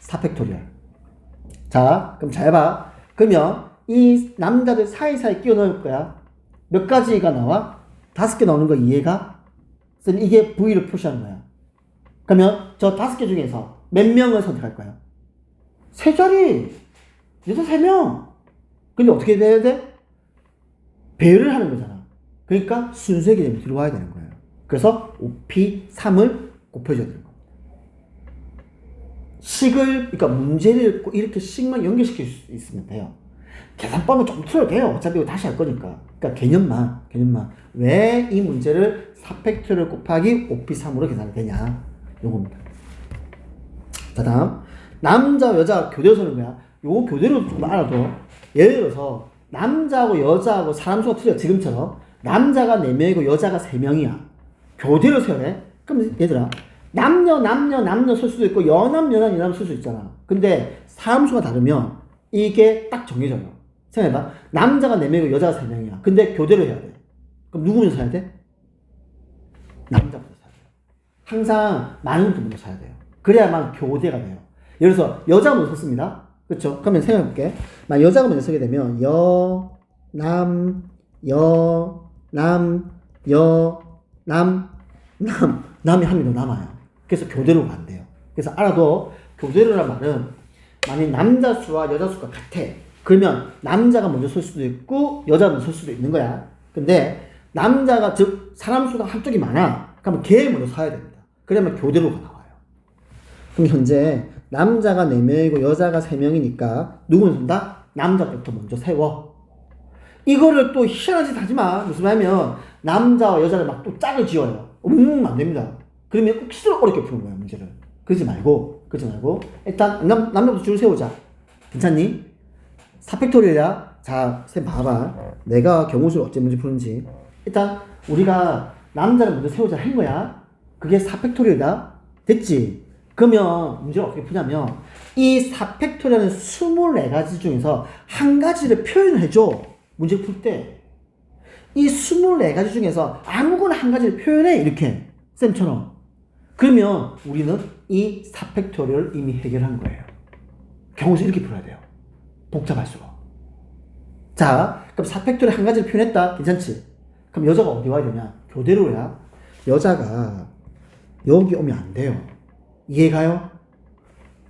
4팩토리얼. 자, 그럼 잘 봐. 그러면 이 남자들 사이사이 끼워 넣을 거야. 몇 가지가 나와? 5개 나오는 거 이해가? 그래서 이게 V를 표시하는 거야. 그러면 저 5개 중에서 몇 명을 선택할 거야? 3자리! 여자 3명! 근데 어떻게 돼야 돼? 배열을 하는 거잖아. 그러니까 순수의 개념이 들어와야 되는 거예요. 그래서 OP 3을 곱해줘야 되는 겁니다. 그러니까 문제를 이렇게 식만 연결시킬 수 있으면 돼요. 계산법은 좀 틀어도 돼요. 어차피 이거 다시 할 거니까. 그러니까 개념만. 왜 이 문제를 4팩토리얼 곱하기 OP 3으로 계산이 되냐. 요겁니다. 자, 다음. 남자, 여자 교대로 서는 거야. 요거 교대로 좀 알아도. 예를 들어서, 남자하고 여자하고 사람 수가 틀려. 지금처럼. 남자가 4명이고 여자가 3명이야. 교대로 세야 돼. 그럼 얘들아. 남녀 설 수도 있고, 여남 설 수도 있잖아. 근데 사람 수가 다르면 이게 딱 정해져요. 생각해봐. 남자가 4명이고 여자가 3명이야. 근데 교대로 해야 돼. 그럼 누구 먼저 사야 돼? 남자부터 사야 돼요. 항상 많은 것도 먼저 사야 돼요. 그래야만 교대가 돼요. 예를 들어서 여자가 먼저 섰습니다. 그렇죠? 그러면 생각해볼게. 여자가 먼저 서게 되면 남이 한 명 더 남아요. 그래서 교대로가 안 돼요. 그래서 알아도 교대로란 말은 만약 남자 수와 여자 수가 같아. 그러면 남자가 먼저 설 수도 있고 여자가 먼저 설 수도 있는 거야. 근데 남자가 즉 사람 수가 한쪽이 많아. 그러면 걔 먼저 서야 됩니다. 그러면 교대로가 나와요. 그럼 현재 남자가 4명이고 여자가 3명이니까 누구는 선다? 남자부터 먼저 세워. 이거를 또 희한한 짓 하지 마. 무슨 말이면 남자와 여자를 막 또 짝을 지어요. 안 됩니다. 그러면 혹시나 어렵게 푸는 거야, 문제를. 그러지 말고 일단 남자부터 줄 세우자. 괜찮니? 4팩토리얼이야. 자, 쌤 봐봐. 내가 경우수를 어째 문제 푸는지. 일단 우리가 남자를 먼저 세우자 한 거야. 그게 4팩토리얼이다. 됐지? 그러면 문제를 어떻게 푸냐면 이 4팩토리얼은 24가지 중에서 한 가지를 표현을 해줘. 문제 풀 때. 이 24가지 중에서 아무거나 한 가지를 표현해. 이렇게. 쌤처럼. 그러면 우리는 이 4팩토리얼을 이미 해결한 거예요. 경우에서 이렇게 풀어야 돼요. 복잡할수록. 자, 그럼 4팩토리얼 한 가지를 표현했다. 괜찮지? 그럼 여자가 어디 와야 되냐? 교대로야. 여자가 여기 오면 안 돼요. 이해가요?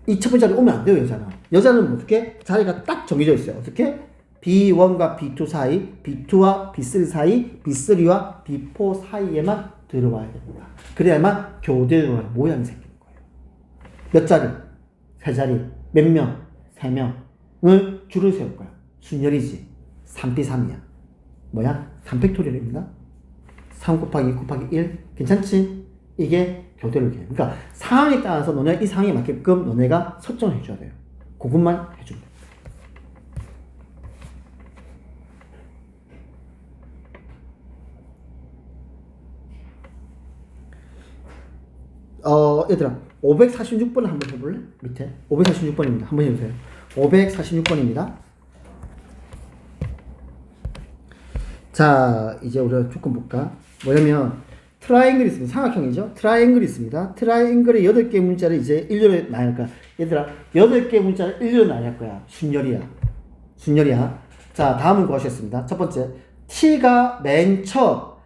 이 첫 번째 자리 오면 안 돼요, 여자는. 여자는 어떻게? 자리가 딱 정해져 있어요. 어떻게? B1과 B2 사이, B2와 B3 사이, B3와 B4 사이에만 들어와야 됩니다. 그래야만 교대로의 모양이 생기는 거예요. 몇 자리? 세 자리. 몇 명? 세 명을 줄을 세울 거야. 순열이지. 3p3이야. 뭐야? 3팩토리얼입니다. 3 곱하기 2 곱하기 1. 괜찮지? 이게 교대로예요. 그러니까 상황에 따라서 너네 이 상황에 맞게끔 너네가 설정을 해줘야 돼요. 그것만 해주면 돼요. 얘들아 546번을 한번 해볼래? 밑에 546번입니다. 한번 해주세요. 546번입니다. 자, 이제 우리가 조금 볼까? 뭐냐면 트라이앵글이 있습니다. 삼각형이죠. 트라이앵글이 있습니다. 트라이앵글의 8개 문자를 이제 일렬로 나열 거야. 얘들아 8개 문자를 일렬로 나열 거야. 순열이야. 순열이야. 자, 다음은 구하셨습니다. 첫 번째, T가 맨 첫,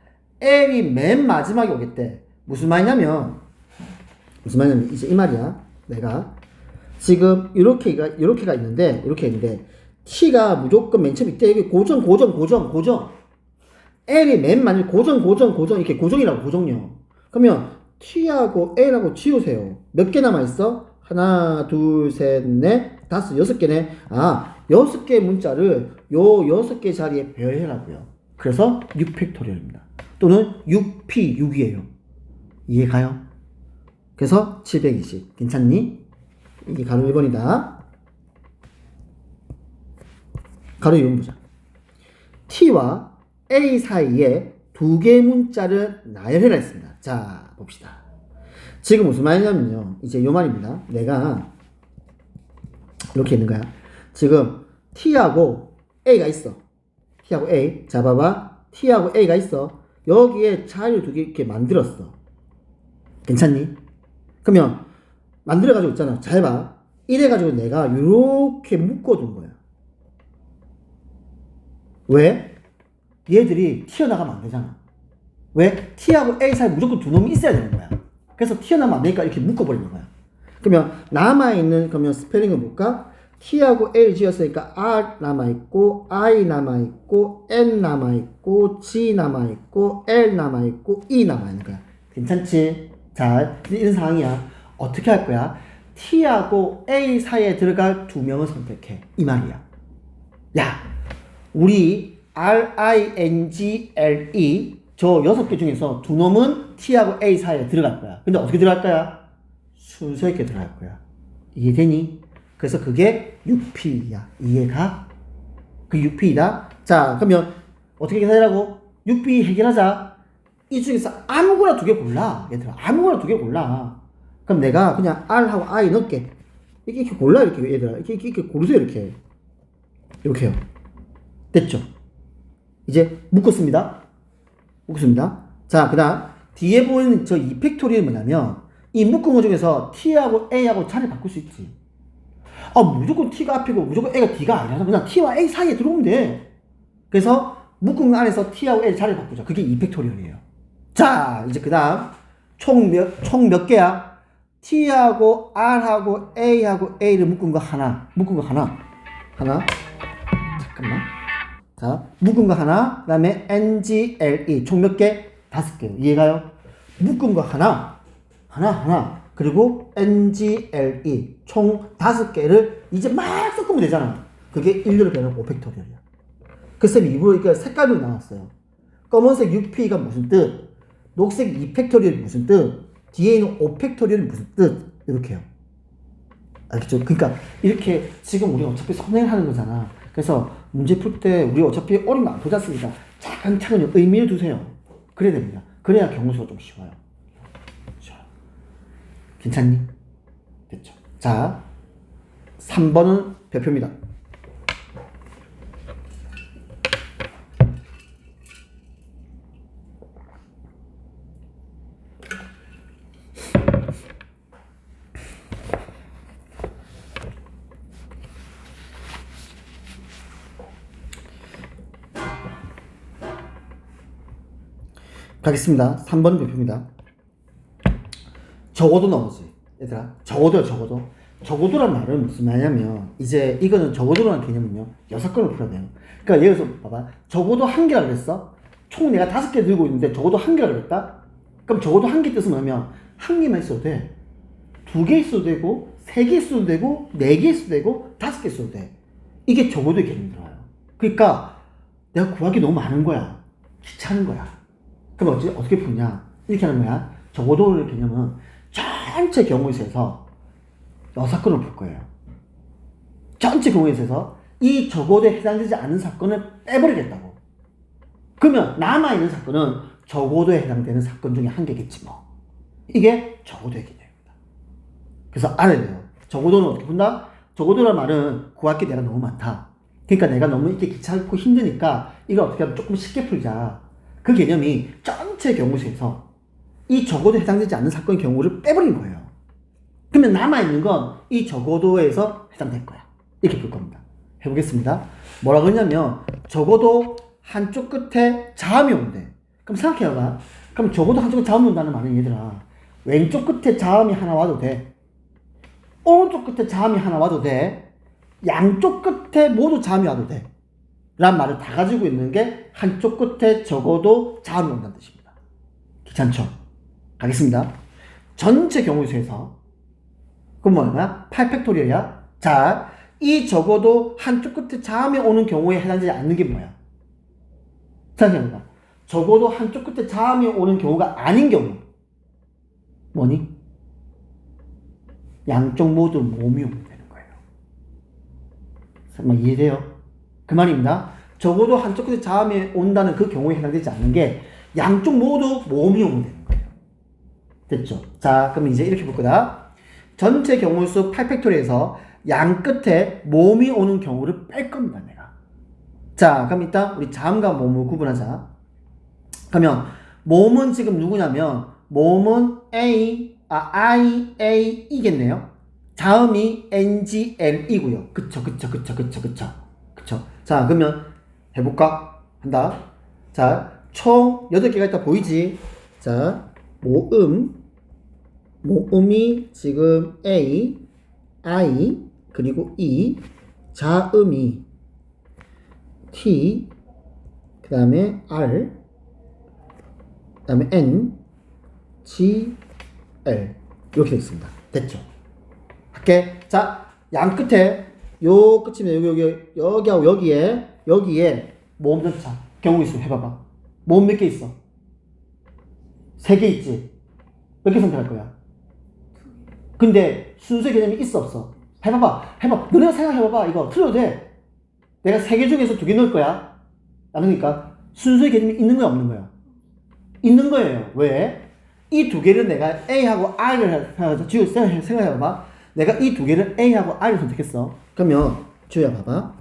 L이 맨 마지막에 오겠대. 무슨 말이냐면 이제 이 말이야. 내가 지금 이렇게가 있는데 T가 무조건 맨 처음에 있대. 여기 고정. L이 맨 마지막 고정 이렇게 고정이라고 고정요. 그러면 T하고 L하고 지우세요. 몇 개 남아있어? 하나, 둘, 셋, 넷, 다섯, 6개네. 아, 6개 문자를 요 6개 자리에 배열해라고요. 그래서 6팩토리얼입니다. 또는 6P, 6이에요. 이해가요? 그래서 720. 괜찮니? 이게 가로 1번이다. 가로 2번 보자. T와 A 사이에 2개의 문자를 나열해라 했습니다. 자, 봅시다. 지금 무슨 말이냐면요. 이제 요 말입니다. 내가 이렇게 있는 거야. 지금 T하고 A가 있어. T하고 A. 자, 봐봐. T하고 A가 있어. 여기에 자리를 2개 이렇게 만들었어. 괜찮니? 그러면 만들어가지고 있잖아. 잘 봐. 이래가지고 내가 이렇게 묶어둔 거야. 왜? 얘들이 튀어나가면 안 되잖아. 왜? T하고 A 사이에 무조건 2놈이 있어야 되는 거야. 그래서 튀어나가면 안 되니까 이렇게 묶어버리는 거야. 그러면 남아있는 그러면 스페링을 볼까? T하고 L 지었으니까 R 남아있고 I 남아있고 N 남아있고 G 남아있고 L 남아있고 E 남아있는 거야. 괜찮지? 자, 이런 상황이야. 어떻게 할 거야? T하고 A 사이에 들어갈 2명을 선택해. 이 말이야. 야, 우리 RINGLE 저 6개 중에서 2놈은 T하고 A 사이에 들어갈 거야. 근데 어떻게 들어갈 거야? 순서 있게 들어갈 거야. 이해되니? 그래서 그게 6P야. 이해가? 그 6P다. 자, 그러면 어떻게 계산하라고? 6P 해결하자. 이 중에서 아무거나 2개 골라. 얘들아, 아무거나 2개 골라. 그럼 내가 그냥 R하고 I 넣을게. 이렇게 골라, 이렇게, 얘들아. 이렇게 고르세요, 이렇게. 이렇게요. 됐죠? 이제 묶었습니다. 자, 그 다음 뒤에 보이는 저 2팩토리얼이 뭐냐면 이 묶은 거 중에서 T하고 A하고 자리 바꿀 수 있지. 아, 무조건 T가 앞이고 무조건 A가 D가 아니라 그냥 T와 A 사이에 들어오면 돼. 그래서 묶은 거 안에서 T하고 A 자리를 바꾸자. 그게 2팩토리얼이에요. 자, 이제 그 다음 총 몇 개야? T하고 R하고 A하고 A를 묶은 거 하나. 잠깐만. 자, 묶은 거 하나, 그 다음에 NGLE 총 몇 개? 5개요. 이해가요? 묶은 거 하나, 그리고 NGLE 총 5개를 이제 막 섞으면 되잖아. 그게 일렬로 배워놓고 5팩토리얼이야. 그래서 일부러 이렇게 색깔로 나왔어요. 검은색 6P가 무슨 뜻? 녹색 2팩토리얼이 무슨 뜻? 뒤에 있는 5팩토리얼이 무슨 뜻? 이렇게요. 알겠죠? 그러니까 이렇게 지금 우리가 어차피 선행하는 거잖아. 그래서 문제 풀 때 우리 어차피 어려운 거 안 보지 않습니까? 차근차근 의미를 두세요. 그래야 됩니다. 그래야 경우수가 좀 쉬워요. 자, 괜찮니? 됐죠. 자, 3번은 별표입니다. 가겠습니다. 3번은 별표입니다. 적어도 나오지. 얘들아, 적어도란 말은 무슨 말이냐면, 이제 이거는 적어도라는 개념은요, 6건을 풀어야 돼요. 그러니까 예를 들어서 봐봐. 적어도 1개라 그랬어? 총 내가 5개 들고 있는데 적어도 1개라 그랬다? 그럼 적어도 1개 뜻은 뭐냐면 1개만 있어도 돼. 2개 있어도 되고, 3개 있어도 되고, 4개 있어도 되고, 5개 있어도 돼. 이게 적어도의 개념이 들어요. 그러니까 내가 구하기 너무 많은 거야. 귀찮은 거야. 그럼 어떻게 푸냐? 이렇게 하는 거야. 적어도의 개념은 전체 경우에서 6건을 풀 거예요. 전체 경우에서 이 적어도에 해당되지 않는 사건을 빼버리겠다고. 그러면 남아있는 사건은 적어도에 해당되는 사건 중에 1개겠지 뭐. 이게 적어도의 개념입니다. 그래서 알아야 돼요. 적어도는 어떻게 푼다? 적어도란 말은 구할 게 내가 너무 많다. 그러니까 내가 너무 이렇게 귀찮고 힘드니까 이걸 어떻게 하면 조금 쉽게 풀자. 그 개념이 전체 경우에서 이 적어도에 해당되지 않는 사건의 경우를 빼버린 거예요. 그러면 남아있는 건 이 적어도에서 해당될 거야. 이렇게 풀 겁니다. 해보겠습니다. 뭐라 그러냐면 적어도 한쪽 끝에 자음이 온대. 그럼 생각해봐. 그럼 적어도 한쪽 끝에 자음이 온다는 말은 얘들아, 왼쪽 끝에 자음이 하나 와도 돼. 오른쪽 끝에 자음이 하나 와도 돼. 양쪽 끝에 모두 자음이 와도 돼. 라는 말을 다 가지고 있는 게 한쪽 끝에 적어도 자음이 온다는 뜻입니다. 귀찮죠? 가겠습니다. 전체 경우에서 그건 뭐야? 8팩토리얼이야. 자, 이 적어도 한쪽 끝에 자음이 오는 경우에 해당되지 않는 게 뭐야? 생각해봐. 적어도 한쪽 끝에 자음이 오는 경우가 아닌 경우 뭐니? 양쪽 모두 모음이 오면 되는 거예요. 설마 이해돼요? 그 말입니다. 적어도 한쪽 끝에 자음이 온다는 그 경우에 해당되지 않는 게 양쪽 모두 모음이 오면 되는 거예요. 됐죠? 자, 그럼 이제 이렇게 볼 거다. 전체 경우수 8팩토리에서 양 끝에 모음이 오는 경우를 뺄 겁니다, 내가. 자, 그럼 일단 우리 자음과 모음을 구분하자. 그러면 모음은 지금 누구냐면 모음은 I, A이겠네요. 자음이 NG, L이고요. 그쵸. 자, 그러면 해볼까? 한다. 자, 총 8개가 있다 보이지? 자, 모음이 지금 A, I, 그리고 E, 자음이 T, 그 다음에 R, 그 다음에 N, G, L. 이렇게 되어 있습니다. 됐죠? 할게. 자, 양 끝에, 요 끝이면 여기하고 여기에 모음 전차. 경우 있으면 해봐봐. 모음 몇 개 있어? 3개 있지? 몇 개 선택할 거야? 근데 순수의 개념이 있어 없어? 해봐. 너네가 생각해봐봐. 이거 틀려도 돼. 내가 3개 중에서 2개 넣을 거야. 그러니까 순수의 개념이 있는 거야 없는 거야? 있는 거예요. 왜? 이 2개를 내가 A하고 I를 생각해봐봐. 내가 이 2개를 A하고 I를 선택했어. 그러면 주희야 봐봐.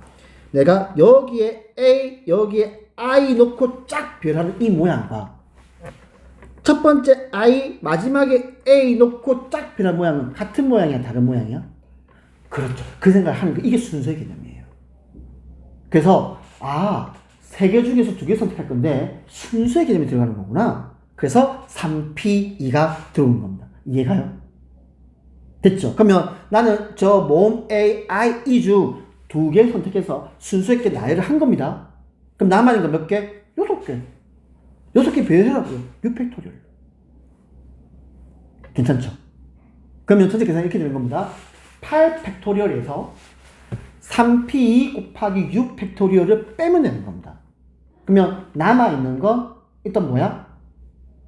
내가 여기에 A, 여기에 I 놓고 쫙 별하는 이 모양 봐. 첫 번째 I, 마지막에 A 놓고 쫙 별한 모양은 같은 모양이야? 다른 모양이야? 그렇죠. 그 생각을 하는 거. 이게 순서의 개념이에요. 그래서 3개 중에서 2개 선택할 건데 순서의 개념이 들어가는 거구나. 그래서 3P2가 들어오는 겁니다. 이해가요? 됐죠? 그러면 나는 저 모음 A, I, E 중 2개 선택해서 순서 있게 나열을 한 겁니다. 그럼 남아있는 거 몇 개? 6개. 6개 배열하라고요. 6팩토리얼. 괜찮죠? 그러면 전체 계산이 이렇게 되는 겁니다. 8팩토리얼에서 3P2 곱하기 6팩토리얼을 빼면 되는 겁니다. 그러면 남아있는 건 일단 뭐야?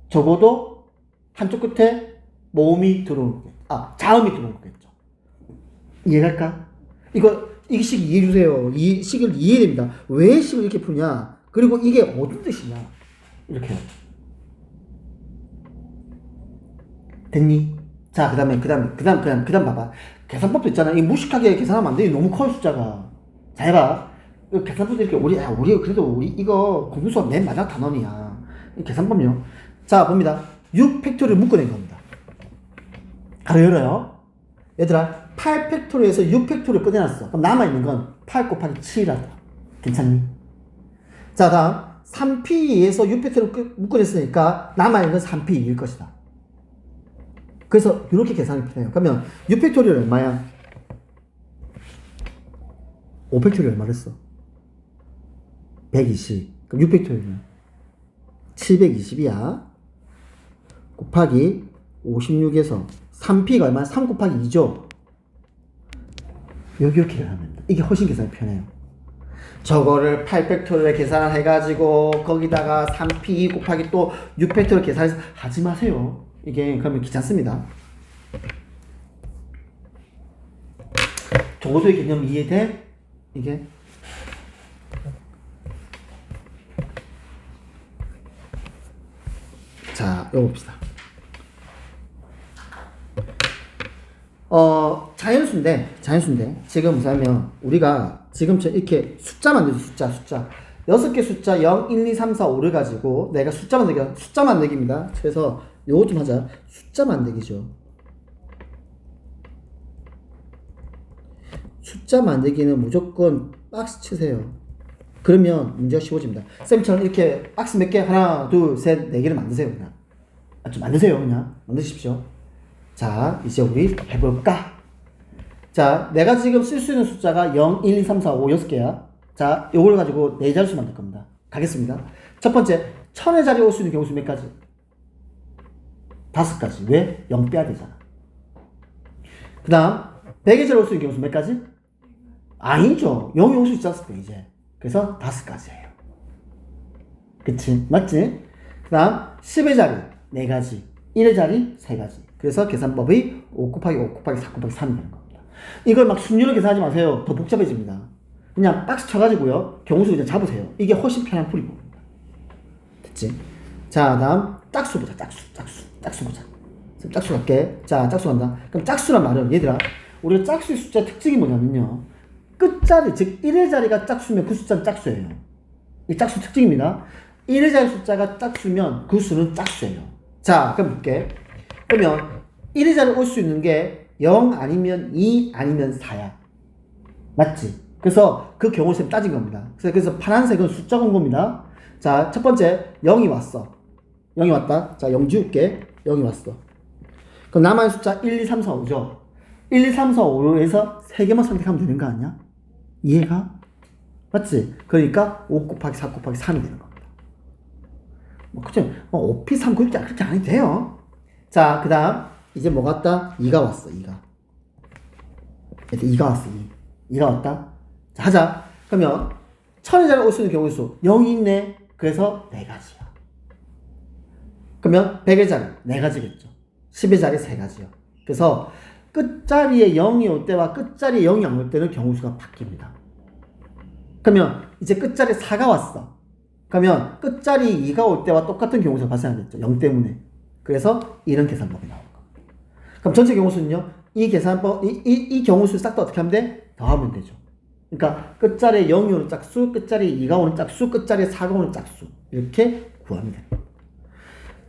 적어도 한쪽 끝에 모음이 들어오는 거겠죠. 자음이 들어오는 거겠죠. 이해갈까? 이 식 이해해주세요. 이 식을 이해해야 됩니다. 왜 식을 이렇게 푸냐? 그리고 이게 어떤 뜻이냐? 이렇게. 됐니? 자, 그 다음 봐봐. 계산법도 있잖아. 이 무식하게 계산하면 안 돼. 너무 커요, 숫자가. 자, 해봐. 이 계산법도 이렇게, 우리 이거 공수업 맨 마지막 단원이야. 이 계산법요. 자, 봅니다. 6팩토리를 묶어낸 겁니다. 가로 열어요. 얘들아, 8팩토리에서 6팩토리를 꺼내놨어. 그럼 남아있는 건 8 곱하기 7이라고. 괜찮니? 자, 다음. 3P에서 6팩토리를 묶어냈으니까 남아있는 건 3P일 것이다. 그래서 이렇게 계산이 필요해요. 그러면 6팩토리얼 얼마야? 5팩토리얼 얼마랬어? 120. 그럼 6팩토리얼은 720이야. 곱하기 56에서 3P가 얼마야? 3 곱하기 2죠? 이렇게 계산하면 됩니다. 이게 훨씬 계산이 편해요. 저거를 8팩토리얼 계산을 해가지고 거기다가 3P 곱하기 또 6팩토리얼 계산해서 하지 마세요. 이게 그러면 귀찮습니다. 조도의 개념 이해돼? 이게 자, 이거 봅시다. 자연수인데 지금 무슨 우리가 지금처럼 이렇게 숫자 만들죠. 숫자 6개 숫자 0, 1, 2, 3, 4, 5를 가지고 내가 숫자 만들기입니다. 그래서 요거 좀 하자. 숫자 만들기죠. 숫자 만들기는 무조건 박스 치세요. 그러면 문제가 쉬워집니다. 쌤처럼 이렇게 박스 몇 개? 하나, 둘, 셋, 네 개를 만드세요. 그냥. 좀 만드세요. 그냥. 만드십시오. 자, 이제 우리 해볼까? 자, 내가 지금 쓸 수 있는 숫자가 0, 1, 2, 3, 4, 5, 6개야. 자, 요걸 가지고 4자릿수 만들 겁니다. 가겠습니다. 첫 번째, 1000의 자리에 올 수 있는 경우수 몇 가지? 5가지. 왜? 0 빼야 되잖아. 그 다음, 100의 자리에 올 수 있는 경우수 몇 가지? 아니죠. 0이 올 수 있지 않습니까, 이제. 그래서 5가지예요. 그치? 맞지? 그 다음, 10의 자리 4가지. 1의 자리 3가지. 그래서 계산법이 5 곱하기 5 곱하기 4 곱하기 3이 되는 겁니다. 이걸 막 순위로 계산하지 마세요. 더 복잡해집니다. 그냥 박스 쳐가지고요. 경우수 그냥 잡으세요. 이게 훨씬 편한 풀이법입니다. 됐지? 자, 다음 짝수 보자. 짝수 보자. 짝수 갈게. 자, 짝수 간다. 그럼 짝수란 말은 얘들아, 우리가 짝수의 숫자 특징이 뭐냐면요. 끝자리, 즉 1의 자리가 짝수면 그 숫자는 짝수예요. 이 짝수 특징입니다. 1의 자리 숫자가 짝수면 그 수는 짝수예요. 자, 그럼 볼게. 그러면 1의 자리에 올 수 있는 게 0 아니면 2 아니면 4야. 맞지? 그래서 그 경우를 쌤 따진 겁니다. 그래서 파란색은 숫자 공고입니다. 자, 첫 번째 0이 왔어. 0이 왔다. 자, 0 지울게. 0이 왔어. 그럼 남아있는 숫자 1, 2, 3, 4, 5죠. 1, 2, 3, 4, 5에서 3개만 선택하면 되는 거 아니야? 이해가? 맞지? 그러니까 5 곱하기 4 곱하기 3이 되는 겁니다. 그치? 5P 3 그렇게 안 해도 돼요. 자, 그 다음 이제 뭐가 왔다? 2가 왔어. 2가 왔어. 2가 왔다. 자, 하자. 그러면 1000의 자리에 올 수 있는 경우의 수 0이 있네. 그래서 4가지야. 그러면 100의 자리 4가지겠죠. 10의 자리 3가지요. 그래서 끝자리에 0이 올 때와 끝자리에 0이 안 올 때는 경우수가 바뀝니다. 그러면 이제 끝자리에 4가 왔어. 그러면 끝자리 2가 올 때와 똑같은 경우수가 발생하겠죠. 0 때문에. 그래서 이런 계산법이 나오는 겁니다. 그럼 전체 경우수는요. 이 계산법, 이 경우수 싹 다 어떻게 하면 돼? 더하면 되죠. 그러니까 끝자리에 0이 오는 짝수, 끝자리에 2가 오는 짝수, 끝자리에 4가 오는 짝수. 이렇게 구하면 됩니다.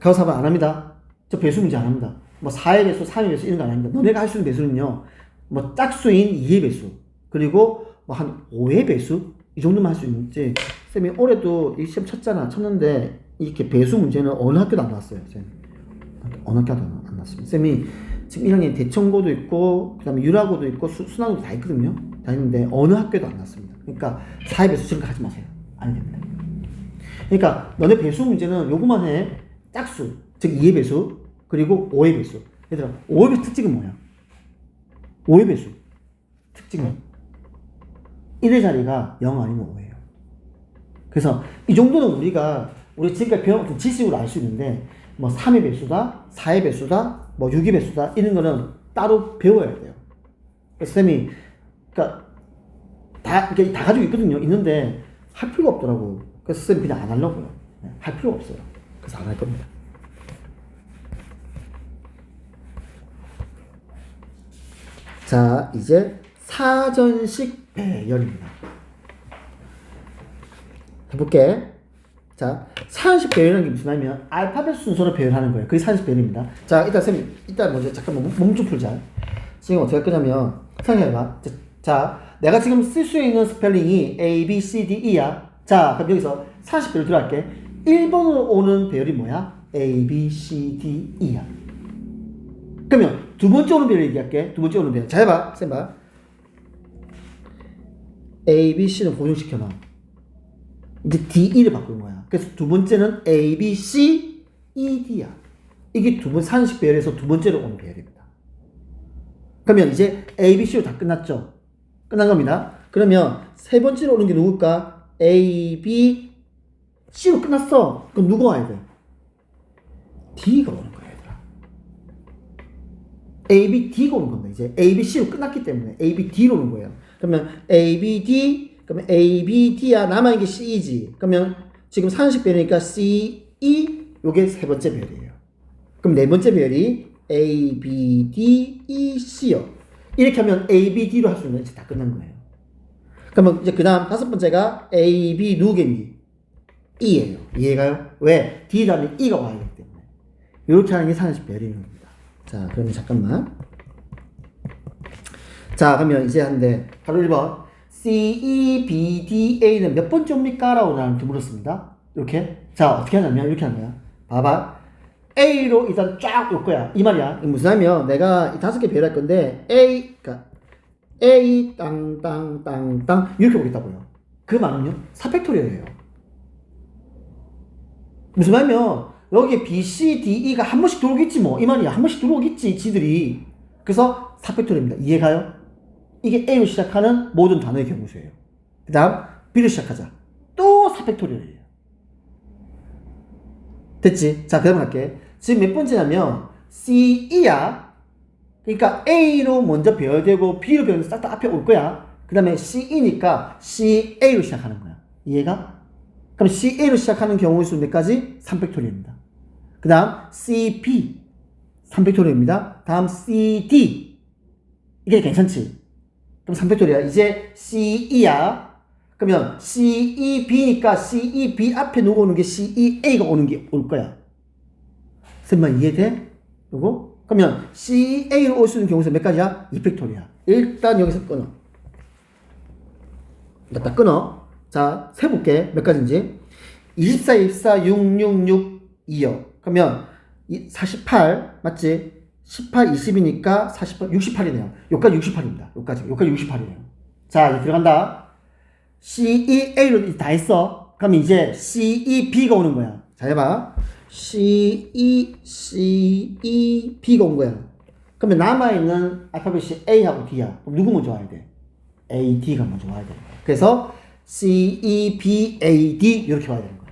가로사반 안 합니다. 저 배수 문제 안 합니다. 뭐 4의 배수, 3의 배수 이런 거 안 합니다. 너네가 할 수 있는 배수는요. 뭐 짝수인 2의 배수, 그리고 뭐 한 5의 배수 이 정도만 할 수 있는지. 쌤이 올해도 이 시험 쳤는데 이렇게 배수 문제는 어느 학교도 안 나왔어요. 쌤. 어느 학교도 안 나왔습니다. 쌤이 지금 1학년 대청고도 있고 그다음에 유라고도 있고 순환고도 다 있거든요. 다 있는데 어느 학교도 안 나왔습니다. 그러니까 4의 배수 지금 하지 마세요. 안 됩니다. 그러니까 너네 배수 문제는 요거만 해. 짝수, 즉 2의 배수, 그리고 5의 배수. 얘들아, 5의 배수 특징은 뭐야? 5의 배수 특징은 1의 자리가 0 아니면 5예요. 그래서 이 정도는 우리 지금까지 배워왔던 지식으로 알 수 있는데 뭐 3의 배수다, 4의 배수다, 뭐 6의 배수다 이런 거는 따로 배워야 돼요. 그래서 쌤이 그러니까 다 가지고 있거든요. 있는데 할 필요가 없더라고. 그래서 쌤이 그냥 안 하려고요. 할 필요가 없어요. 그래서 안 할 겁니다. 자, 이제 사전식 배열입니다. 해볼게. 자, 사전식 배열이라는 게 무슨 말이냐면 알파벳 순서로 배열하는 거예요. 그게 사전식 배열입니다. 자, 일단 먼저 잠깐만 몸 좀 풀자. 지금 어떻게 할 거냐면 생각해봐. 자, 내가 지금 쓸 수 있는 스펠링이 A, B, C, D, E야. 자, 그럼 여기서 사전식 배열 들어갈게. 1번으로 오는 배열이 뭐야? A, B, C, D, E야. 그러면 두 번째 오는 배열 얘기할게. 두 번째 오는 배열. 자, 해봐. 쌤 봐. A, B, C는 고정시켜놔. 이제 D, E를 바꾸는 거야. 그래서 두 번째는 A, B, C, E, D야. 이게 사전식 배열에서 두 번째로 오는 배열입니다. 그러면 이제 A, B, C로 다 끝났죠? 끝난 겁니다. 그러면 세 번째로 오는 게 누굴까? A, B, C로 끝났어. 그럼 누가 와야 돼? D가 오는 거야, 얘들아. A, B, D가 오는 겁니다. 이제 A, B, C로 끝났기 때문에 A, B, D로 오는 거예요. 그러면 A, B, D, 그러면 A, B, D야. 남아있는 게 C이지. 그러면 지금 사전식 배열이니까 C, E, 요게 세 번째 배열이에요. 그럼 네 번째 배열이 A, B, D, E, C요. 이렇게 하면 A, B, D로 할 수 있는 이제 다 끝난 거예요. 그러면 이제 그 다음 다섯 번째가 A, B 누구겠니? E예요. 이해가요? 왜? D 다음에 E가 와야 되기 때문에. 이렇게 하는 게 사전식 배열인 겁니다. 자, 그러면 잠깐만. 자, 그러면 이제 한데 바로 1번 C, E, B, D, A는 몇 번째 옵니까? 라고 나한테 물었습니다. 이렇게. 자, 어떻게 하냐면 이렇게 하는 거야. 봐봐. A로 일단 쫙 올 거야. 이 말이야. 무슨 말이면 내가 이 5개 배열할 건데 그러니까 A 땅땅땅땅 이렇게 오겠다고요. 그 말은요 4팩토리얼이에요. 무슨 말이면 여기 B, C, D, E가 한 번씩 들어오겠지 뭐. 이 말이야. 한 번씩 들어오겠지 지들이. 그래서 4팩토리얼입니다. 이해가요? 이게 A로 시작하는 모든 단어의 경우수예요. 그 다음 B로 시작하자. 또 4팩토리얼이에요. 됐지? 자, 그럼 갈게. 지금 몇 번째냐면 C, E야. 그러니까 A로 먼저 배열되고 B로 배열돼서 싹 다 앞에 올 거야. 그 다음에 C, E니까 C, A로 시작하는 거야. 이해가? 그럼 C, A로 시작하는 경우의 수 몇 가지? 3팩토리얼입니다. 그 다음 C, B 3팩토리얼입니다. 다음 C, D 이게 괜찮지? 그럼 3팩토리얼이야. 이제 C, E야. 그러면 C, E, B니까 C, E, B 앞에 누구 오는 게 C, E, A가 오는 게 올 거야. 쌤만 이해돼? 요거? 그러면 C, A로 올 수 있는 경우수 몇 가지야? 2팩토리야. 일단 여기서 끊어. 딱 끊어. 자, 세볼게. 몇 가지인지. 24, 24, 6, 6, 6, 2요. 그러면 48, 맞지? 18, 20이니까 48, 68이네요. 여기까지 68입니다. 여기까지 68이네요. 자, 이제 들어간다. C, E, A로 다 했어. 그럼 이제 C, E, B가 오는 거야. 자, 해봐. C, E, B가 온 거야. 그러면 남아있는 알파벳이 A하고 D야. 그럼 누구 먼저 와야 돼? A, D가 먼저 와야 돼. 그래서 C, E, B, A, D 이렇게 와야 되는 거야.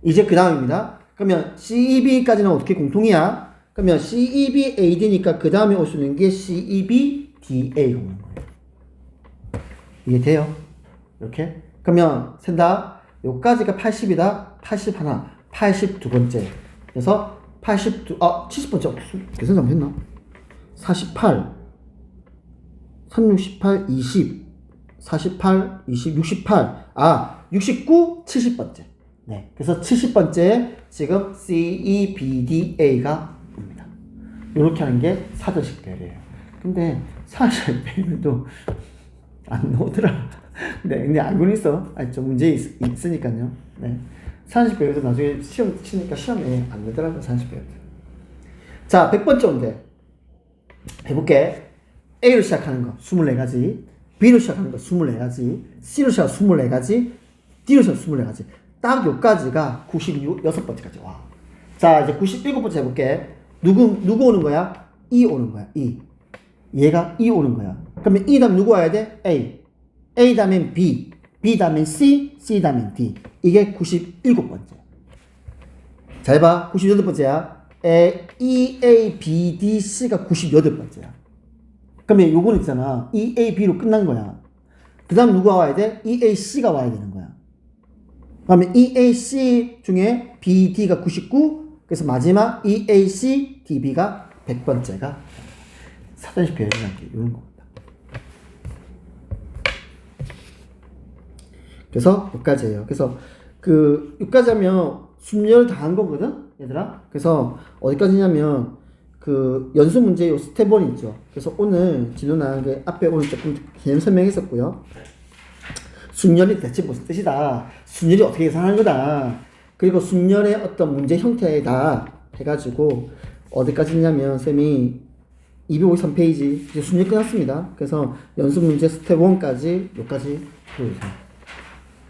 이제 그 다음입니다. 그러면 C, E, B까지는 어떻게 공통이야? 그러면 C, E, B, A, D니까 그 다음에 올 수 있는 게 C, E, B, D, A가 오는 거예요. 이해돼요? 이렇게? 그러면 센다. 요까지가 80이다. 81, 82번째. 그래서 70번째. 계산 잘못했나? 48, 3, 68, 20, 48, 20, 68. 69, 70번째. 네. 그래서 70번째 지금 C, E, B, D, A가 옵니다. 이렇게 하는 게 사전식 배열이에요. 근데 사전식 배열도 안 나오더라. 네, 근데 알고는 있어. 좀 문제 있으니까요. 네. 사전식 배열도 나중에 시험 치니까 시험에 안 되더라고요. 사전식 배열도. 자, 100번째 온대. 해볼게. A로 시작하는 거 24가지, B로 시작하는 거 24가지, C로 시작하는 거 24가지, D로 시작하는 거 24가지. 딱 요까지가 96번째까지 와. 자, 이제 97번째 해볼게. 누구 오는 거야? E 오는 거야. E. 얘가 E 오는 거야. 그러면 E 다음에 누구 와야 돼? A. A 다음엔 B. B 다음엔 C. C 다음엔 D. 이게 97번째. 잘 봐. 98번째야. E, A, B, D, C가 98번째야. 그러면 요거는 있잖아. E, A, B로 끝난 거야. 그 다음 누가 와야 돼? E, A, C가 와야 되는 거야. 그러면 E, A, C 중에 B, D가 99. 그래서 마지막 E, A, C, D, B가 100번째가. 사전식 배열이라는 게 이런 겁니다. 그래서 여기까지예요. 그래서 그 여기까지 하면 순열 다 한 거거든, 얘들아. 그래서 어디까지냐면 그 연수 문제 요 스텝 1 있죠. 그래서 오늘 진로 나간 게 앞에 오늘 조금 개념 설명했었고요. 순열이 대체 무슨 뜻이다. 순열이 어떻게 계산하는 거다. 그리고 순열의 어떤 문제 형태다 해가지고 어디까지냐면 쌤이 253페이지 이제 순열 끝났습니다. 그래서 연수 문제 스텝 1까지 여기까지 보여주세요.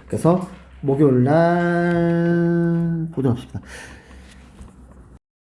그래서 목요일날 보도록 합시다.